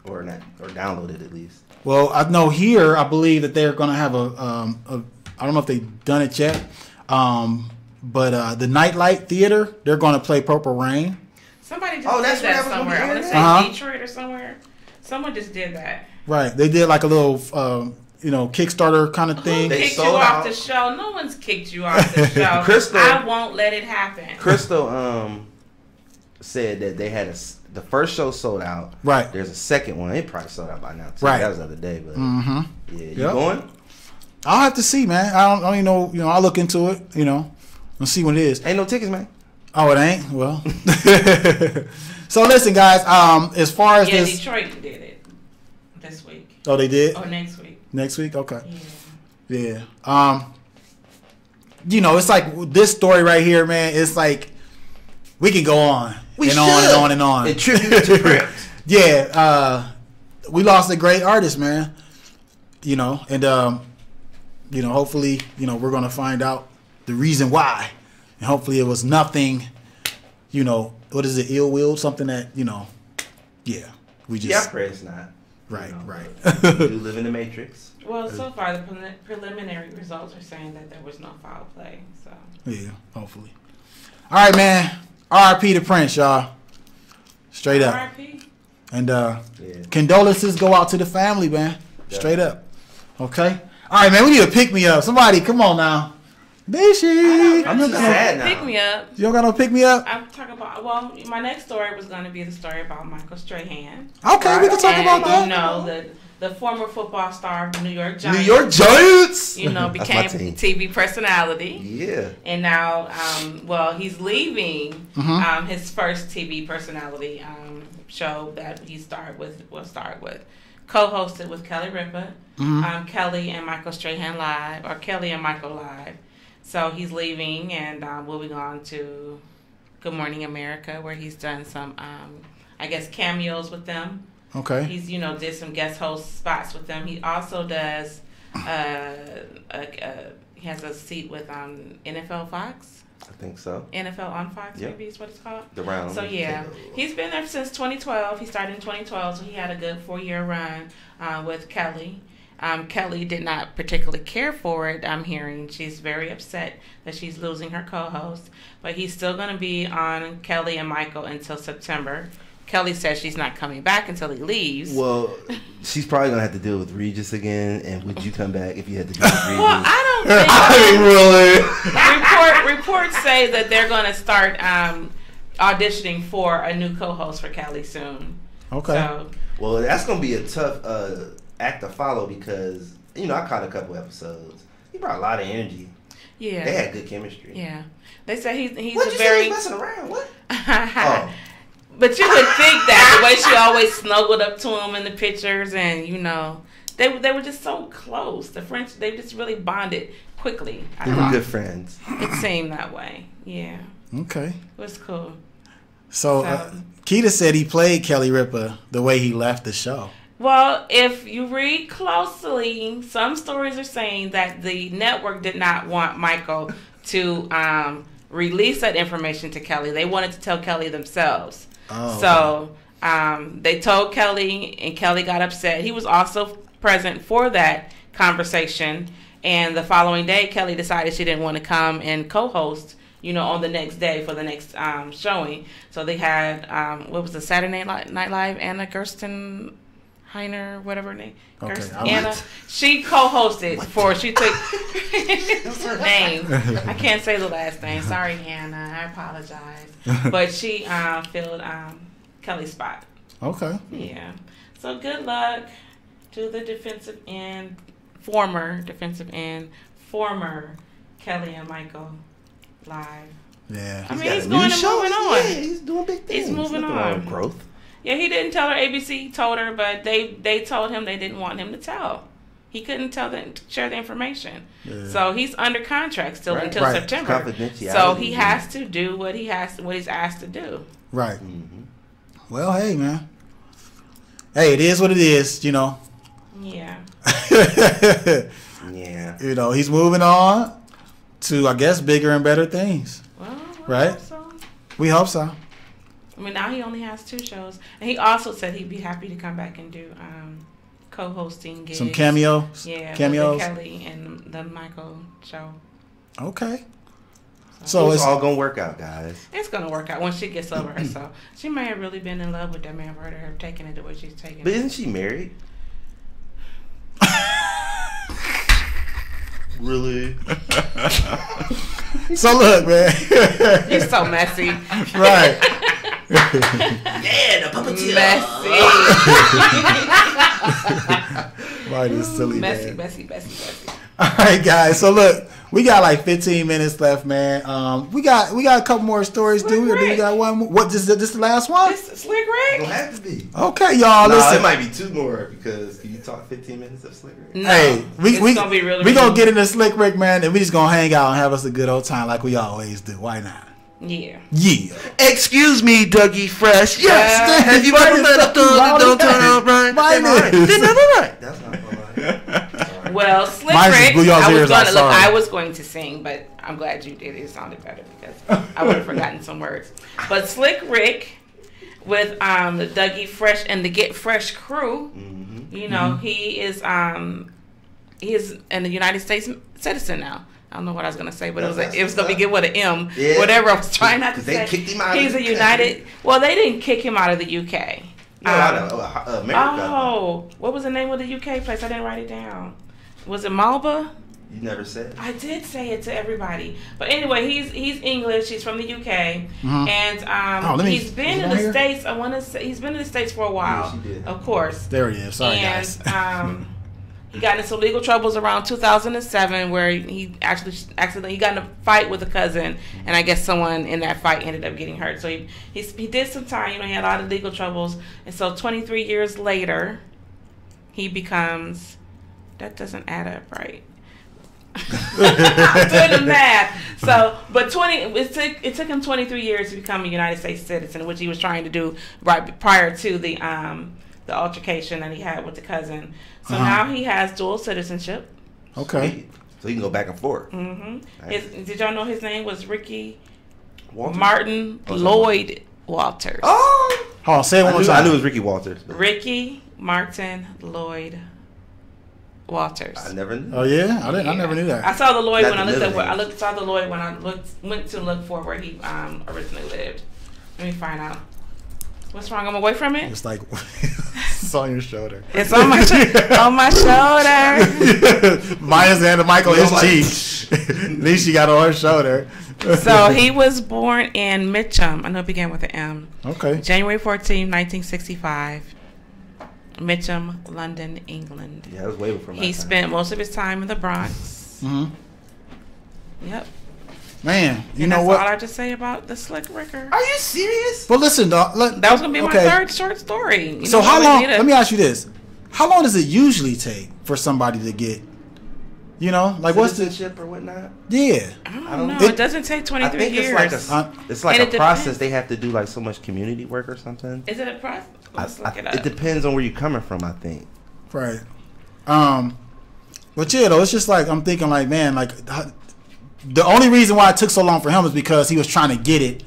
or downloaded at least. Well, I know here I believe that they're going to have a I don't know if they've done it yet. But the Nightlight Theater, they're going to play Purple Rain. Somebody just did that somewhere. I want to say Detroit or somewhere. Someone just did that. Right. They did like a little, Kickstarter kind of thing. Who kicked you off the show? No one's kicked you off the show. Crystal, I won't let it happen. Crystal said that they had the first show sold out. Right. There's a second one. It probably sold out by now too. Right. That was the other day. But yeah, you going? I'll have to see, man. I don't even know. I'll look into it. And see what it is. Ain't no tickets, man. Oh, it ain't? Well. So listen, guys. As far as this, Detroit did it this week. Oh, they did. Or next week. Next week, okay. Yeah. You know, it's like this story right here, man. It's like we can go on on and on and on. A tribute to Prince. Yeah. We lost a great artist, man. You know, and you know, hopefully, you know, we're gonna find out the reason why, and hopefully it was nothing. You know, what is it? Ill will, something that, you know. Yeah, we just. Yeah, I pray it's not. Right, you know, right. We do live in the Matrix. Well, so far the preliminary results are saying that there was no foul play. So. Yeah, hopefully. All right, man. R.I.P. to Prince, y'all. Straight up. R.I.P. And condolences go out to the family, man. Straight up. Okay. All right, man. We need to pick me up. Somebody, come on now. Bishi. I'm just sad now. Pick me up. You don't got no pick me up? I'm talking about. Well, my next story was going to be the story about Michael Strahan. Okay, we can talk about that. You know, the former football star of the New York Giants. New York Giants. You know, became TV personality. Yeah. And now, well, he's leaving his first TV personality show that he started with. Co-hosted with Kelly Ripa, Kelly and Michael Strahan Live, or Kelly and Michael Live. So he's leaving and moving on to Good Morning America, where he's done some, I guess, cameos with them. Okay. He's, you know, did some guest host spots with them. He also does, he has a seat with NFL Fox. I think so. NFL on Fox, maybe is what it's called. The round. So yeah, he's been there since 2012. He started in 2012, so he had a good 4-year run with Kelly. Kelly did not particularly care for it. I'm hearing she's very upset that she's losing her co-host, but he's still going to be on Kelly and Michael until September. Kelly says she's not coming back until he leaves. Well, she's probably going to have to deal with Regis again. And would you come back if you had to deal with Regis? Well, I don't think. I mean, really? Reports say that they're going to start auditioning for a new co-host for Kelly soon. Okay. So, well, that's going to be a tough act to follow because, you know, I caught a couple episodes. He brought a lot of energy. Yeah. They had good chemistry. Yeah. They say he's what, a you very. Say he's messing around? What? Oh. But you would think that the way she always snuggled up to him in the pictures, and you know, they were just so close. The French, they just really bonded quickly. They were good friends. It seemed that way. Yeah. Okay. It was cool. So Keita said he played Kelly Ripa the way he left the show. Well, if you read closely, some stories are saying that the network did not want Michael to release that information to Kelly. They wanted to tell Kelly themselves. Oh, so they told Kelly, and Kelly got upset. He was also present for that conversation, and the following day, Kelly decided she didn't want to come and co-host, you know, on the next day for the next showing. So they had, what was the Saturday Night Live, Anna Gerstenheiner, whatever her name. Okay, Anna. She co-hosted she took, what's her name? I can't say the last name. Sorry, Anna. I apologize. But she filled Kelly's spot. Okay. Yeah. So good luck to the former Kelly and Michael Live. Yeah. I mean, he's going and moving on. Yeah, he's doing big things. He's moving on. Growth. Yeah, he didn't tell her. ABC told her, but they told him they didn't want him to tell. He couldn't share the information. Yeah. So he's under contract still until September. Confidentiality. So he has to do what he's asked to do. Right. Mm-hmm. Well, hey, man. Hey, it is what it is, you know. Yeah. Yeah. You know, he's moving on to, I guess, bigger and better things. Well, right? Hope so. We hope so. I mean, now he only has 2 shows. And he also said he'd be happy to come back and do co-hosting gigs. Some cameos? Yeah, cameos? with the Kelly and the Michael show. Okay. So it's all going to work out, guys. It's going to work out once she gets over herself. She may have really been in love with that man for her taking it the way she's taking it. But isn't she married? Really? So look, man. You're so messy. Right. Yeah, the puppeteer. Messy. Right, is silly, messy, man. messy. All right, guys. So look, We got like 15 minutes left, man. We got a couple more stories, do we? Or do we got one more? What, this the last one? This Slick Rick? Don't have to be. Okay, y'all, No, listen. it might be 2 more because can you talk 15 minutes of Slick Rick? No, Hey, we gonna be really we gonna get into Slick Rick, man, and we just gonna hang out and have us a good old time like we always do. Why not? Yeah. Yeah. Excuse me, Dougie Fresh. Yes. Have you Right, ever met a it's dog that don't turn out right? Mine Right. is. They're never right. That's not right. Well, Slick Mine just Rick, blew y'all's I was ears going out, to look. sorry. I was going to sing, but I'm glad you did. It sounded better because I would have forgotten some words. But Slick Rick with the Dougie Fresh and the Get Fresh crew, you know, he is an United States citizen now. I don't know what I was gonna say, but it was gonna begin with an M. Yeah. Whatever I was trying not to say. They kicked him out. He's of a the United. Well, they didn't kick him out of the UK. No, I know. America. Oh, what was the name of the UK place? I didn't write it down. Was it Malba? You never said. I did say it to everybody, but anyway, he's English. He's from the UK, and he's been in the States. I want to say he's been in the States for a while. Yes, you did. Of course. There he is. Sorry, And guys. he got into some legal troubles around 2007, where he accidentally got in a fight with a cousin, and I guess someone in that fight ended up getting hurt. So he did some time. You know, he had a lot of legal troubles, and so 23 years later, he becomes. That doesn't add up, right? I'm doing the math. So, but it took him 23 years to become a United States citizen, which he was trying to do right prior to the altercation that he had with the cousin. So now he has dual citizenship. Okay. So he can go back and forth. Mm-hmm. Nice. Did y'all know his name was Ricky Walters? Martin Lloyd Walters? Oh! Hold on, say it one more I time. knew it was Ricky Walters. Ricky Martin Lloyd Walters. I never knew. Oh yeah, I never knew that. I saw the Lloyd Not when I the looked middle at name. saw the Lloyd when I went to look for where he originally lived. Let me find out. What's wrong? I'm away from it. It's like it's on your shoulder. It's on my on my shoulder. Minus and Michael You is know, like- cheap. At least she got it on her shoulder. So he was born in Mitcham. I know it began with an M. Okay. January 14, 1965. Mitcham, London, England. Yeah, that was way before my He time. spent most of his time in the Bronx. Yep. Man, you And know that's what? all I have to say about the Slick Ricker. Are you serious? But listen, dog. That was gonna be my third short story. You So know, how we long? need a- Let me ask you this: how long does it usually take for somebody to get? You know, like what's the? Citizenship or whatnot? Yeah. I don't don't know. know. It doesn't take I 23 think years. it's like And a it process. depends. They have to do like so much community work or something. Is it a process? Let's look it up. It depends on where you're coming from. I think. Right. But yeah, though, it's just like I'm thinking, like, man, like the only reason why it took so long for him is because he was trying to get it,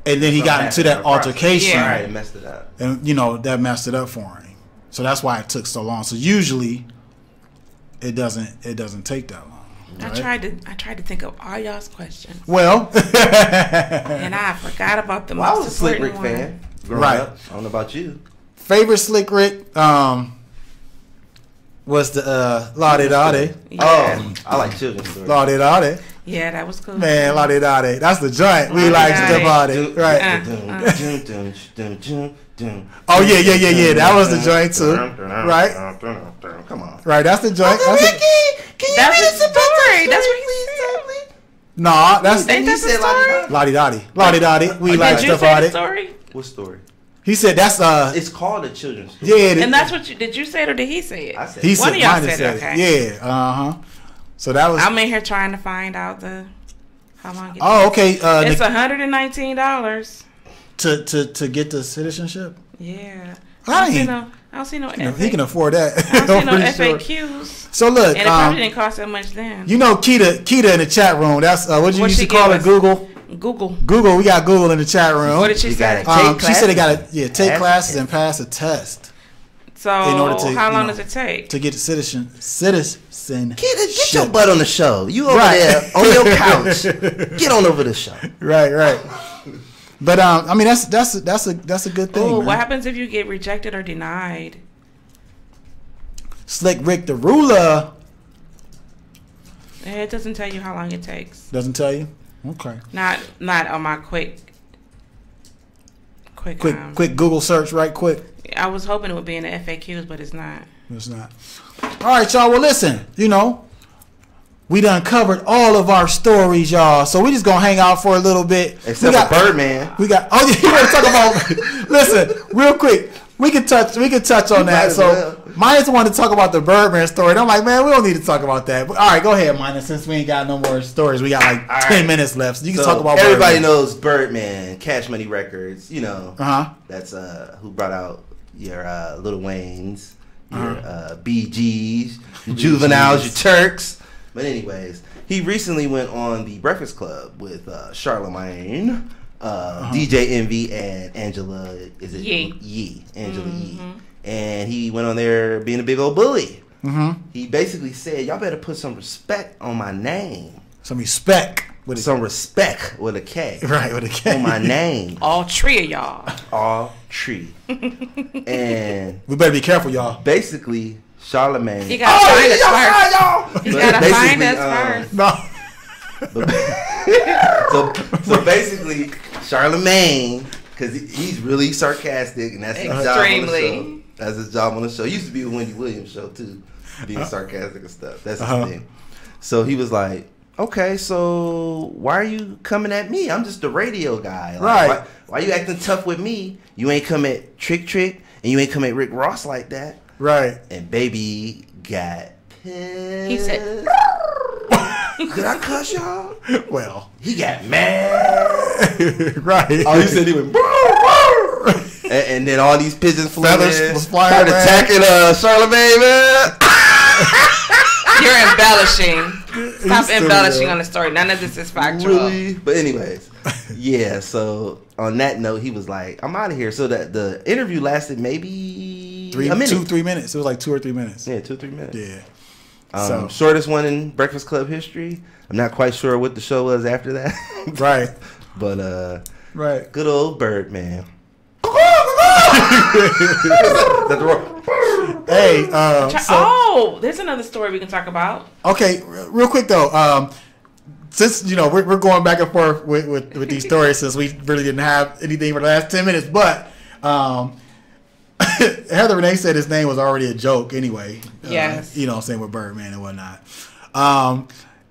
and then he got into that altercation, Yeah. Right, it messed it up. and you know that messed it up for him. So that's why it took so long. So usually, it doesn't take that long. I Right? tried to think of all y'all's questions, Well, and I forgot about the Well, I was a most Slick Rick important fan growing Right. up. I don't know about you. favorite Slick Rick was the La De Da De. Yeah. Oh, I like children's stories. La De Da De. Yeah, that was cool. Man, La De Da De. That's the joint. We La De like Da stuff De. out it. Right. Oh Oh, yeah. That was the joint, too. Right? Come on. Right, that's the joint. Uncle That's Ricky, can you That's read the us a bedtime story. That's story, what he please, said. please? Nah, that's Ain't that the story? La Di Da Di. La Di Da Di. We like Did you stuff say out the it. story? What story? He said that's It's called a children's story. yeah. And that's what did you say it or did he say it? I said he it. One said. of y'all Mine said said it, okay. Yeah. So that was. I'm in here trying to find out how long it Oh, okay. It's $119. To get the citizenship. Yeah. I ain't- I don't see no You know, he can afford that. I don't see no I'm pretty sure. FAQs. So look, And it probably didn't cost that much then. you know, Kita in the chat room. That's what you What'd used to she call give her. us? Google. Google. We got Google in the chat room. What did she You say? gotta take She said they classes. got to take Pass classes it. and pass a test So in order to, how you long know, does it take? to get the citizen. Get your butt on the show. You over Right. there on your couch. Get on over the show. Right. But I mean that's a good thing. Oh, man. what happens if you get rejected or denied? Slick Rick the ruler It doesn't tell you how long it takes. doesn't tell you. Okay. Not on my quick. Quick Google search, right quick. I was hoping it would be in the FAQs, but it's not. It's not. All right, y'all. Well, listen. You know, we done covered all of our stories, y'all. So we just gonna hang out for a little bit. Except for Birdman. We got. Oh, you want to talk about? Listen, real quick. We can touch on that. So Minus wanted to talk about the Birdman story. And I'm like, man, we don't need to talk about that. But, all right, go ahead, Minus. Since we ain't got no more stories, we got like 10 minutes left. So you can talk about everybody Birdman. knows Birdman, Cash Money Records. You know, that's who brought out your Lil Waynes, your BGs, your Juveniles, your Turks. But anyways, he recently went on the Breakfast Club with Charlamagne. DJ Envy and Angela, is it Yee? Angela Yee. And he went on there being a big old bully. He basically said, y'all better put some respect on my name. Some respect with a K. Right, with a K. On my name. All three of y'all. All three. And we better be careful, y'all. Basically, Charlamagne. You gotta find us first. You gotta find us first. No. So basically, Charlamagne, because he's really sarcastic, and that's his job on the show. That's his job on the show. He used to be a Wendy Williams show too, being sarcastic and stuff. That's his thing. So he was like, "Okay, so why are you coming at me? I'm just a radio guy. Like, right? Why you acting tough with me? You ain't come at Trick, and you ain't come at Rick Ross like that, right?" And baby got pissed. He said, "Did I cuss y'all?" Well, he got mad. Right. Oh, he said he went. And then all these pigeons feathers was flying, started attacking Charlamagne, man. You're embellishing. Stop embellishing on the story. None of this is factual. Really? But anyways, yeah. So on that note, he was like, "I'm out of here." So that the interview lasted maybe 3 minutes. It was like 2 or 3 minutes. Yeah, 2 or 3 minutes. Yeah. Shortest one in Breakfast Club history. I'm not quite sure what the show was after that. Right. But right. Good old Birdman. Hey, there's another story we can talk about. Okay, real quick though. Since we're going back and forth with these stories, since we really didn't have anything for the last 10 minutes, but Heather Renee said his name was already a joke anyway. Yes. What I'm saying, with Birdman and whatnot.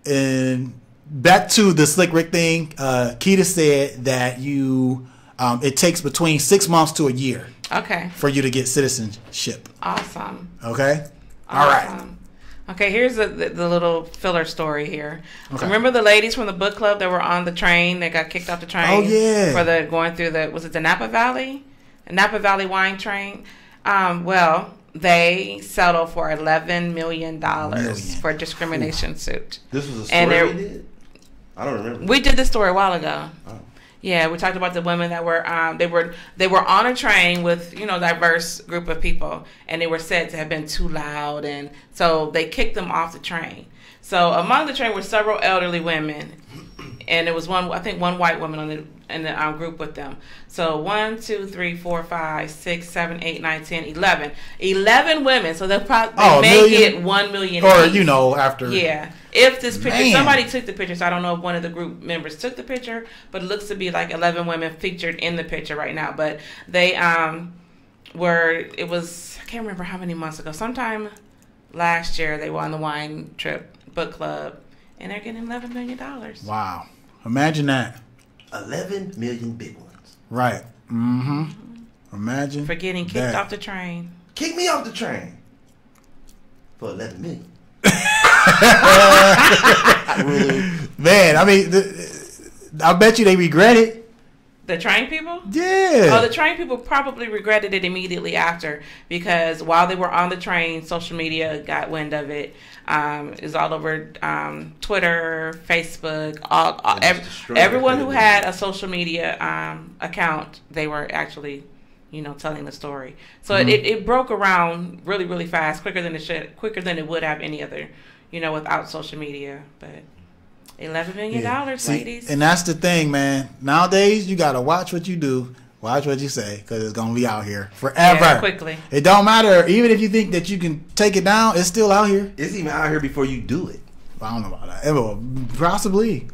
And back to the Slick Rick thing, Keita said that it takes between 6 months to a year. Okay. For you to get citizenship. Awesome. Okay. Awesome. All right. Okay, here's the little filler story here. Okay. So remember the ladies from the book club that were on the train that got kicked off the train? Oh yeah. For going through the Napa Valley? The Napa Valley wine train? Well, they settled for $11 million for a discrimination suit. This was a story we did? I don't remember. We did this story a while ago. Oh. Yeah, we talked about the women that were they were on a train with diverse group of people, and they were said to have been too loud, and so they kicked them off the train. So among the train were several elderly women, and there was one white woman in the group with them. So 1, 2, 3, 4, 5, 6, 7, 8, 9, 10, 11. 11 women. So they may get 1 million. Or after. Yeah. If this picture, somebody took the picture, so I don't know if one of the group members took the picture, but it looks to be like 11 women featured in the picture right now. But they it was, I can't remember how many months ago, sometime last year they were on the wine trip book club, and they're getting $11 million. Wow. Imagine that. 11 million big ones. Right. Mm-hmm. Imagine. For getting kicked off the train. Kick me off the train. For 11 million. Man, I mean, I bet you they regret it. The train people? Yeah. Oh, the train people probably regretted it immediately after, because while they were on the train, social media got wind of it. It's all over Twitter, Facebook, everyone who had a social media account, they were actually, telling the story. So it broke around really, really fast, quicker than it would have any other, without social media. But $11 million, ladies. And that's the thing, man. Nowadays, you gotta watch what you do, watch what you say, because it's gonna be out here forever. Yeah, quickly. It don't matter. Even if you think that you can take it down, it's still out here. It's even out here before you do it. I don't know about that. Well, possibly.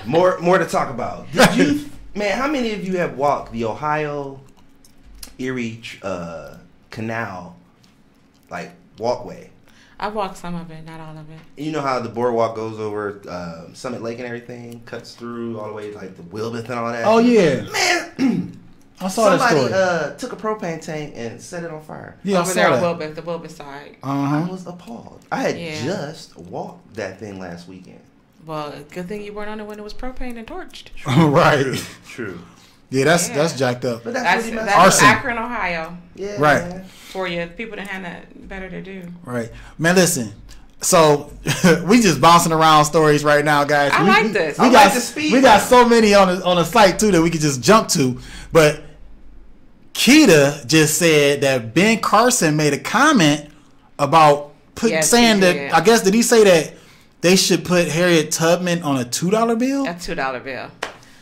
More to talk about. Did you, man? How many of you have walked the Ohio Erie Canal, walkway? I walked some of it, not all of it. You know how the boardwalk goes over Summit Lake and everything, cuts through all the way like the Wilbeth and all that. Oh yeah, man. I saw that story. Somebody took a propane tank and set it on fire. Yeah, over I there saw on that. the Wilbur side. I was appalled. I had Yeah. just walked that thing last weekend. Well, good thing you weren't on it when it was propane and torched. Right. True. Yeah, that's jacked up. But That's really Arson. Akron, Ohio. Yeah. Right. Man. For you, people that had that better to do. Right, man. Listen, so we just bouncing around stories right now, guys. I like this. We I got like the speed. we got so many on the site too that we could just jump to. But Keita just said that Ben Carson made a comment about saying he that. did. I guess did he say that they should put Harriet Tubman on a $2 bill? A $2 bill.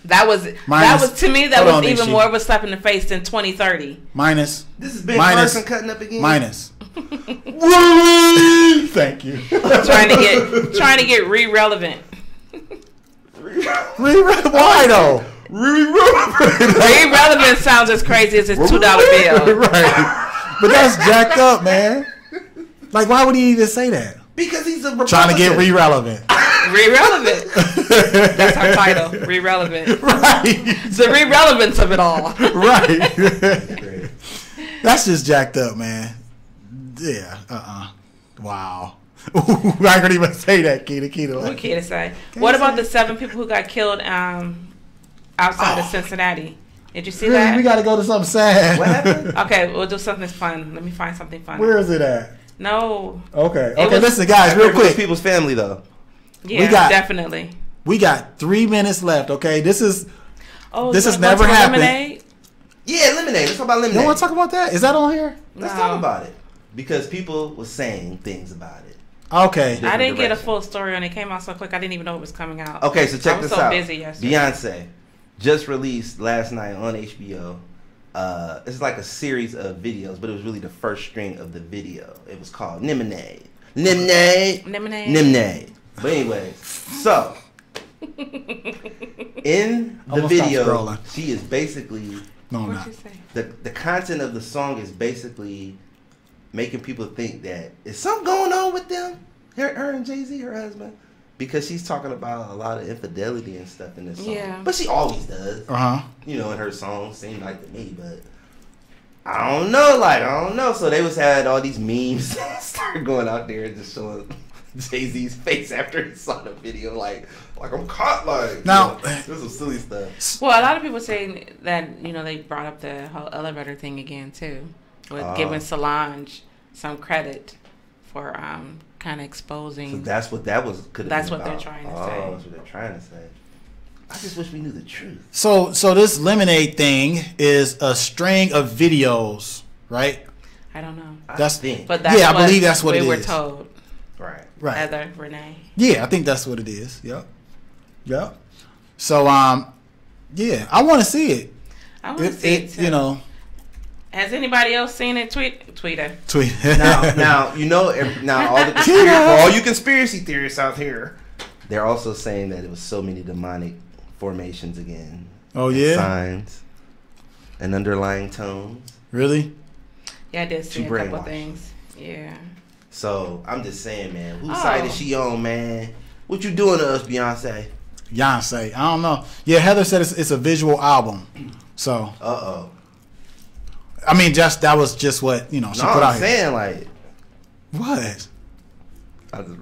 That was to me hold on, even Nishi. more of a slap in the face than 2030. Minus. This has been Minus. Carson cutting up again. Minus. Thank you. trying to get re-relevant. Why though? Re-relevant sounds as crazy as his $2 bill. Right. But that's jacked up, man. Like, why would he even say that? Because he's a Republican. Trying to get re-relevant. Re-relevant. That's our title. Re-relevant. Right. The re-relevance of it all. Right. That's just jacked up, man. Yeah. Wow. I couldn't even say that, Keita. What kid to say? What about the 7 people who got killed outside of Cincinnati? Did you see Really? that? We got to go to something sad. What happened? Okay, we'll do something fun. Let me find something fun. Where is it at? No. Okay. It was- Listen, guys, real quick. People's family though. Yeah, definitely. We got 3 minutes left. Okay, this has Oh, never happened. Lemonade? Yeah, lemonade. Let's talk about You lemonade. don't want to talk about that? Is that on here? Let's No. talk about it because people were saying things about it. Okay. I didn't get a direction. full story on it. It came out so quick I didn't even know it was coming out. Okay, so check I was this so out. busy yesterday. Beyonce just released last night on HBO. It's like a series of videos, but it was really the first string of the video. It was called Lemonade. Lemonade. But anyway, so in the I'm gonna stop video, scrolling. she is basically No, I'm What'd not. you say? the content of the song is basically making people think that is something going on with them, her and Jay-Z, her husband, because she's talking about a lot of infidelity and stuff in this song. Yeah. But she always does. Uh-huh. You know, in her songs, seem like to me, but I don't know. So they had all these memes start going out there and just showing Jay-Z's face after he saw the video, like I'm caught, like Now- there's some silly stuff. Well, a lot of people say that they brought up the whole elevator thing again too, with giving Solange some credit for kind of exposing. So that's what that was. That's what they're trying to say. Oh, that's what they're trying to say. I just wish we knew the truth. So this Lemonade thing is a string of videos, right? I don't know, That's but that's I what believe that's what we it were is. told. Right. Right. Heather, Renee. Yeah, I think that's what it is. Yep. So yeah, I want to see it. I want to see it too. You know, Has anybody else seen it? Tweet her. tweet. Now for all you conspiracy theorists out here, they're also saying that it was so many demonic formations again. Oh and yeah. signs and underlying tones. Really? Yeah, I did see She a couple brainwashed. things. Yeah. So I'm just saying, man, whose Oh. side is she on, man? What you doing to us, Beyonce? Beyonce. I don't know. Yeah, Heather said it's a visual album. So I mean, that was just what she put out I'm here. saying like What?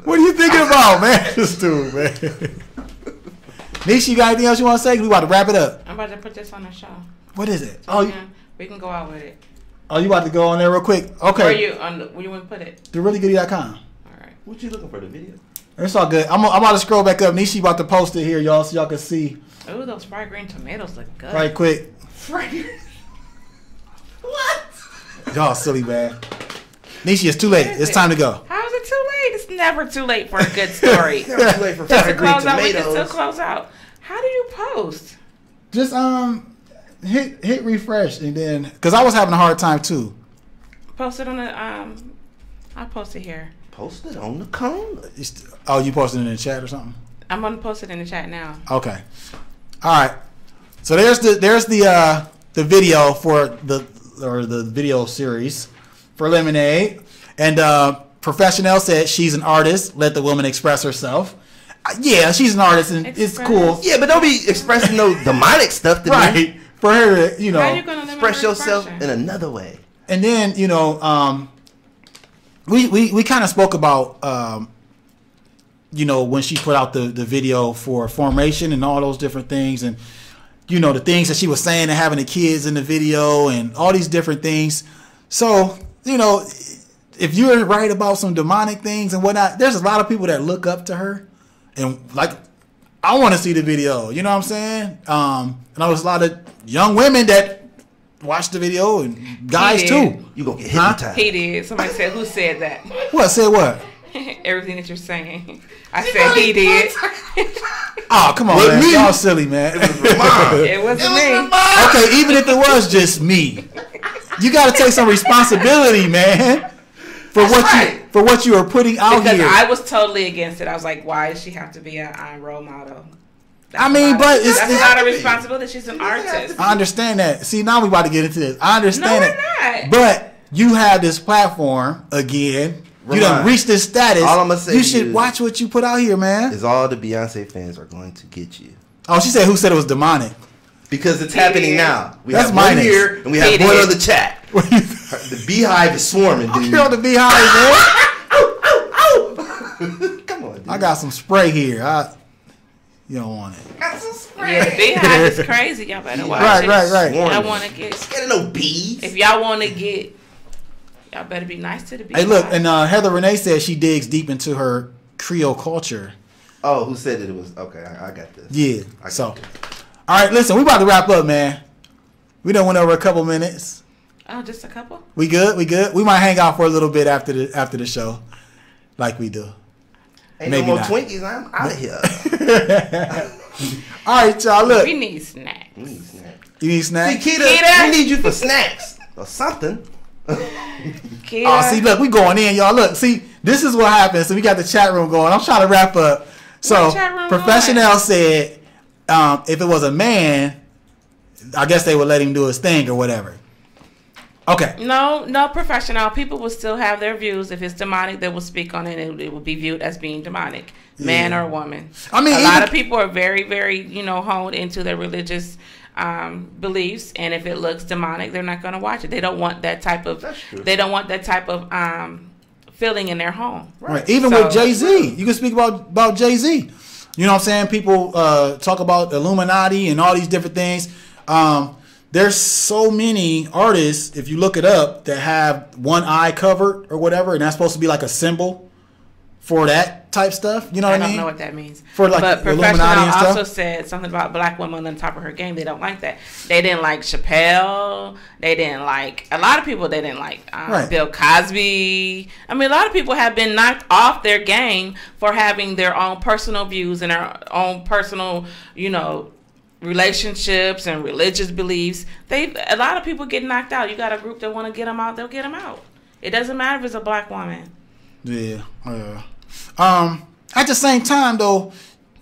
What are you thinking about, man? This dude, man. Nisha, you got anything else you want to say? We about to wrap it up. I'm about to put this on the show. What is it? So we can go out with it. You about to go on there real quick? Okay. Where you want to put it? TheReallyGoodie.com. All right. What you looking for, the video? It's all good. I'm about to scroll back up. Nishi about to post it here, y'all, so y'all can see Ooh, those fried green tomatoes look good. right quick. What? Y'all silly, man. Nishi, it's too late. It's time to go. How is it too late? It's never too late for a good story. Never too late for Just to fried green close out, we can still tomatoes. close out. How do you post? Just hit refresh and then because I was having a hard time too. Post it on the I'll post it here. Post it on the corner. Oh, you posted it in the chat or something? I'm gonna post it in the chat now. Okay. All right. So there's the video for the video series for Lemonade, and Professional said she's an artist. Let the woman express herself. Yeah, she's an artist, and it's cool. Yeah, but don't be expressing no demonic stuff to me. Right. For her, you know, How you gonna express yourself in another way. And then, you know, we kind of spoke about, you know, when she put out the video for Formation and all those different things, and you know, the things that she was saying and having the kids in the video and all these different things. So, you know, if you're right about some demonic things and whatnot, there's a lot of people that look up to her, and like, I want to see the video. You know what I'm saying? And there's a lot of young women that watch the video, and guys too. You gonna get hypnotized? He did. Somebody said, "Who said that?" What said what? Everything that you're saying. I said he did. Oh, come on, man. Y'all silly, man. It wasn't me. Okay, even if it was just me, you got to take some responsibility, man, for what you are putting out because here. I was totally against it. I was like, why does she have to be a role model? I mean, but it's not a responsibility. She's an artist. I understand that. See, now we about to get into this. I understand no, it. we're not. But you have this platform again. You done reached this status. All I'm gonna say you should watch what you put out here, man. Is all the Beyonce fans are going to get you. Oh, she said, who said it was demonic? Because it's happening now. We That's have one minus. here, and we have one on the chat. The beehive is swarming, dude. You're on the beehive, man. Come on, dude. I got some spray here. You don't want it. Got some spray. Yeah, the beehive is crazy. Y'all better watch it. Right. Y'all want to get scared of no bees. If y'all want to get, y'all better be nice to the beehive. Hey, look, and Heather Renee said she digs deep into her Creole culture. Oh, who said that it was? Okay, I got this. Yeah. All right, listen, we about to wrap up, man. We done went over a couple minutes. Oh, just a couple? We good? We might hang out for a little bit after the show, like we do. Ain't Maybe no more not. Twinkies. I'm out of here. All right, y'all. Look, we need snacks. You need snacks? See, Keita, we need you for snacks or something. Keita. Oh, see, look, we going in, y'all. Look, see, this is what happens. So we got the chat room going. I'm trying to wrap up. So, Professional said, if it was a man, I guess they would let him do his thing or whatever. Okay. No, Professional. People will still have their views. If it's demonic, they will speak on it, and it will be viewed as being demonic, man or woman. I mean, a lot of people are very, very, honed into their religious beliefs, and if it looks demonic, they're not going to watch it. They don't want that type of. That's true. They don't want that type of feeling in their home. Right. Even with Jay-Z, you can speak about Jay-Z. You know what I'm saying? People talk about Illuminati and all these different things. There's so many artists, if you look it up, that have one eye covered or whatever, and that's supposed to be like a symbol for that type stuff. You know what I mean? I don't know what that means. For like but Illuminati Professional and stuff? also said something about black women on the top of her game. They don't like that. They didn't like Chappelle. They didn't like a lot of people. They didn't like Bill Cosby. I mean, a lot of people have been knocked off their game for having their own personal views and their own personal, relationships and religious beliefs. A lot of people get knocked out. You got a group that want to get them out, they'll get them out. It doesn't matter if it's a black woman. Yeah. At the same time, though,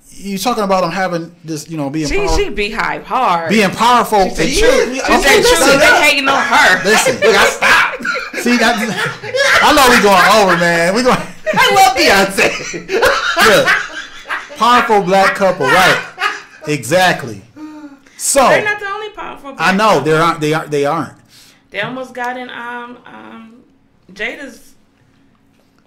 you talking about them having this, being powerful. She beehive hard. Being powerful. She said true. They hating on her. Listen. Look, I stopped. See, I know we going over, man. I love Beyonce. Look, powerful black couple, right? Exactly. So they're not the only powerful. I know they aren't. They almost got in Jada's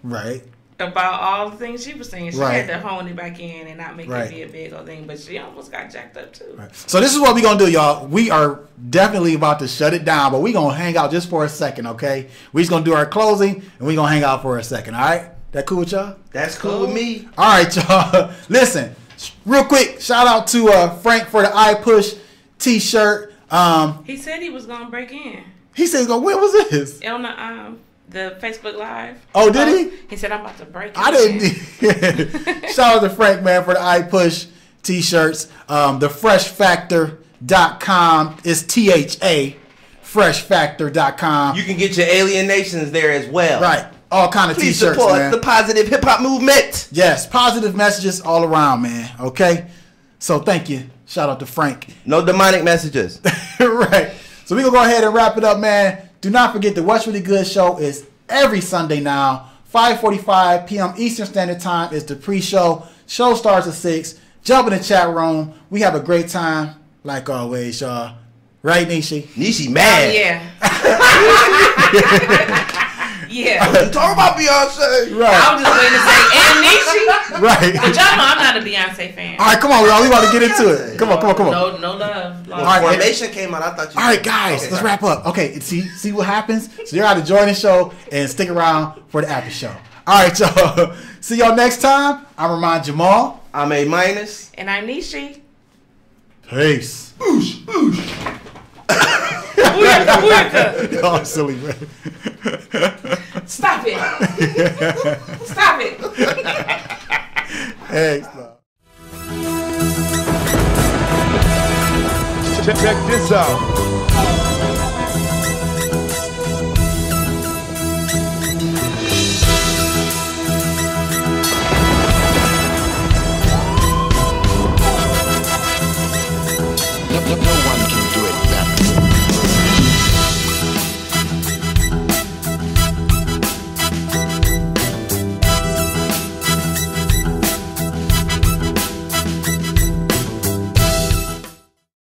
right about all the things she was saying. She right. had to hone it back in and not make it be a big old thing, but she almost got jacked up too. Right. So this is what we're gonna do, y'all. We are definitely about to shut it down, but we're gonna hang out just for a second, okay? We're just gonna do our closing and we're gonna hang out for a second, all right? That cool with y'all? That's cool with me. All right, y'all. Listen, real quick, shout out to Frank for the iPush t-shirt. He said he was gonna break in. He said, when was this? On the Facebook Live. Oh, did he? He said, I'm about to break in. I didn't. Shout out to Frank, man, for the iPush t-shirts. Thefreshfactor.com is THA. Freshfactor.com. You can get your alienations there as well. Right. All kind of Please t-shirts, support man. the positive hip-hop movement. Yes, positive messages all around, man. Okay? So thank you. Shout out to Frank. No demonic messages. Right. So we're going to go ahead and wrap it up, man. Do not forget the What's Really Good show is every Sunday now, 5:45 p.m. Eastern Standard Time is the pre-show. Show starts at 6. Jump in the chat room. We have a great time, like always, y'all. Right, Nishi? Nishi mad. Yeah. Yeah. Talk about Beyonce. Right. I was just waiting to say, and Nishi. Right. But y'all know I'm not a Beyonce fan. All right, come on, y'all. We about to get into it. Come on. No love. When All right, Formation came out, I thought you. All right, guys, let's wrap up. Okay, see what happens. So you got to join the show and stick around for the after show. All right, y'all. See y'all next time. I'm Ramon Jamal. I'm A-. And I'm Nishi. Peace. Booyaka. Y'all silly, man. Stop it. Stop it. Hey, stop. Check this out.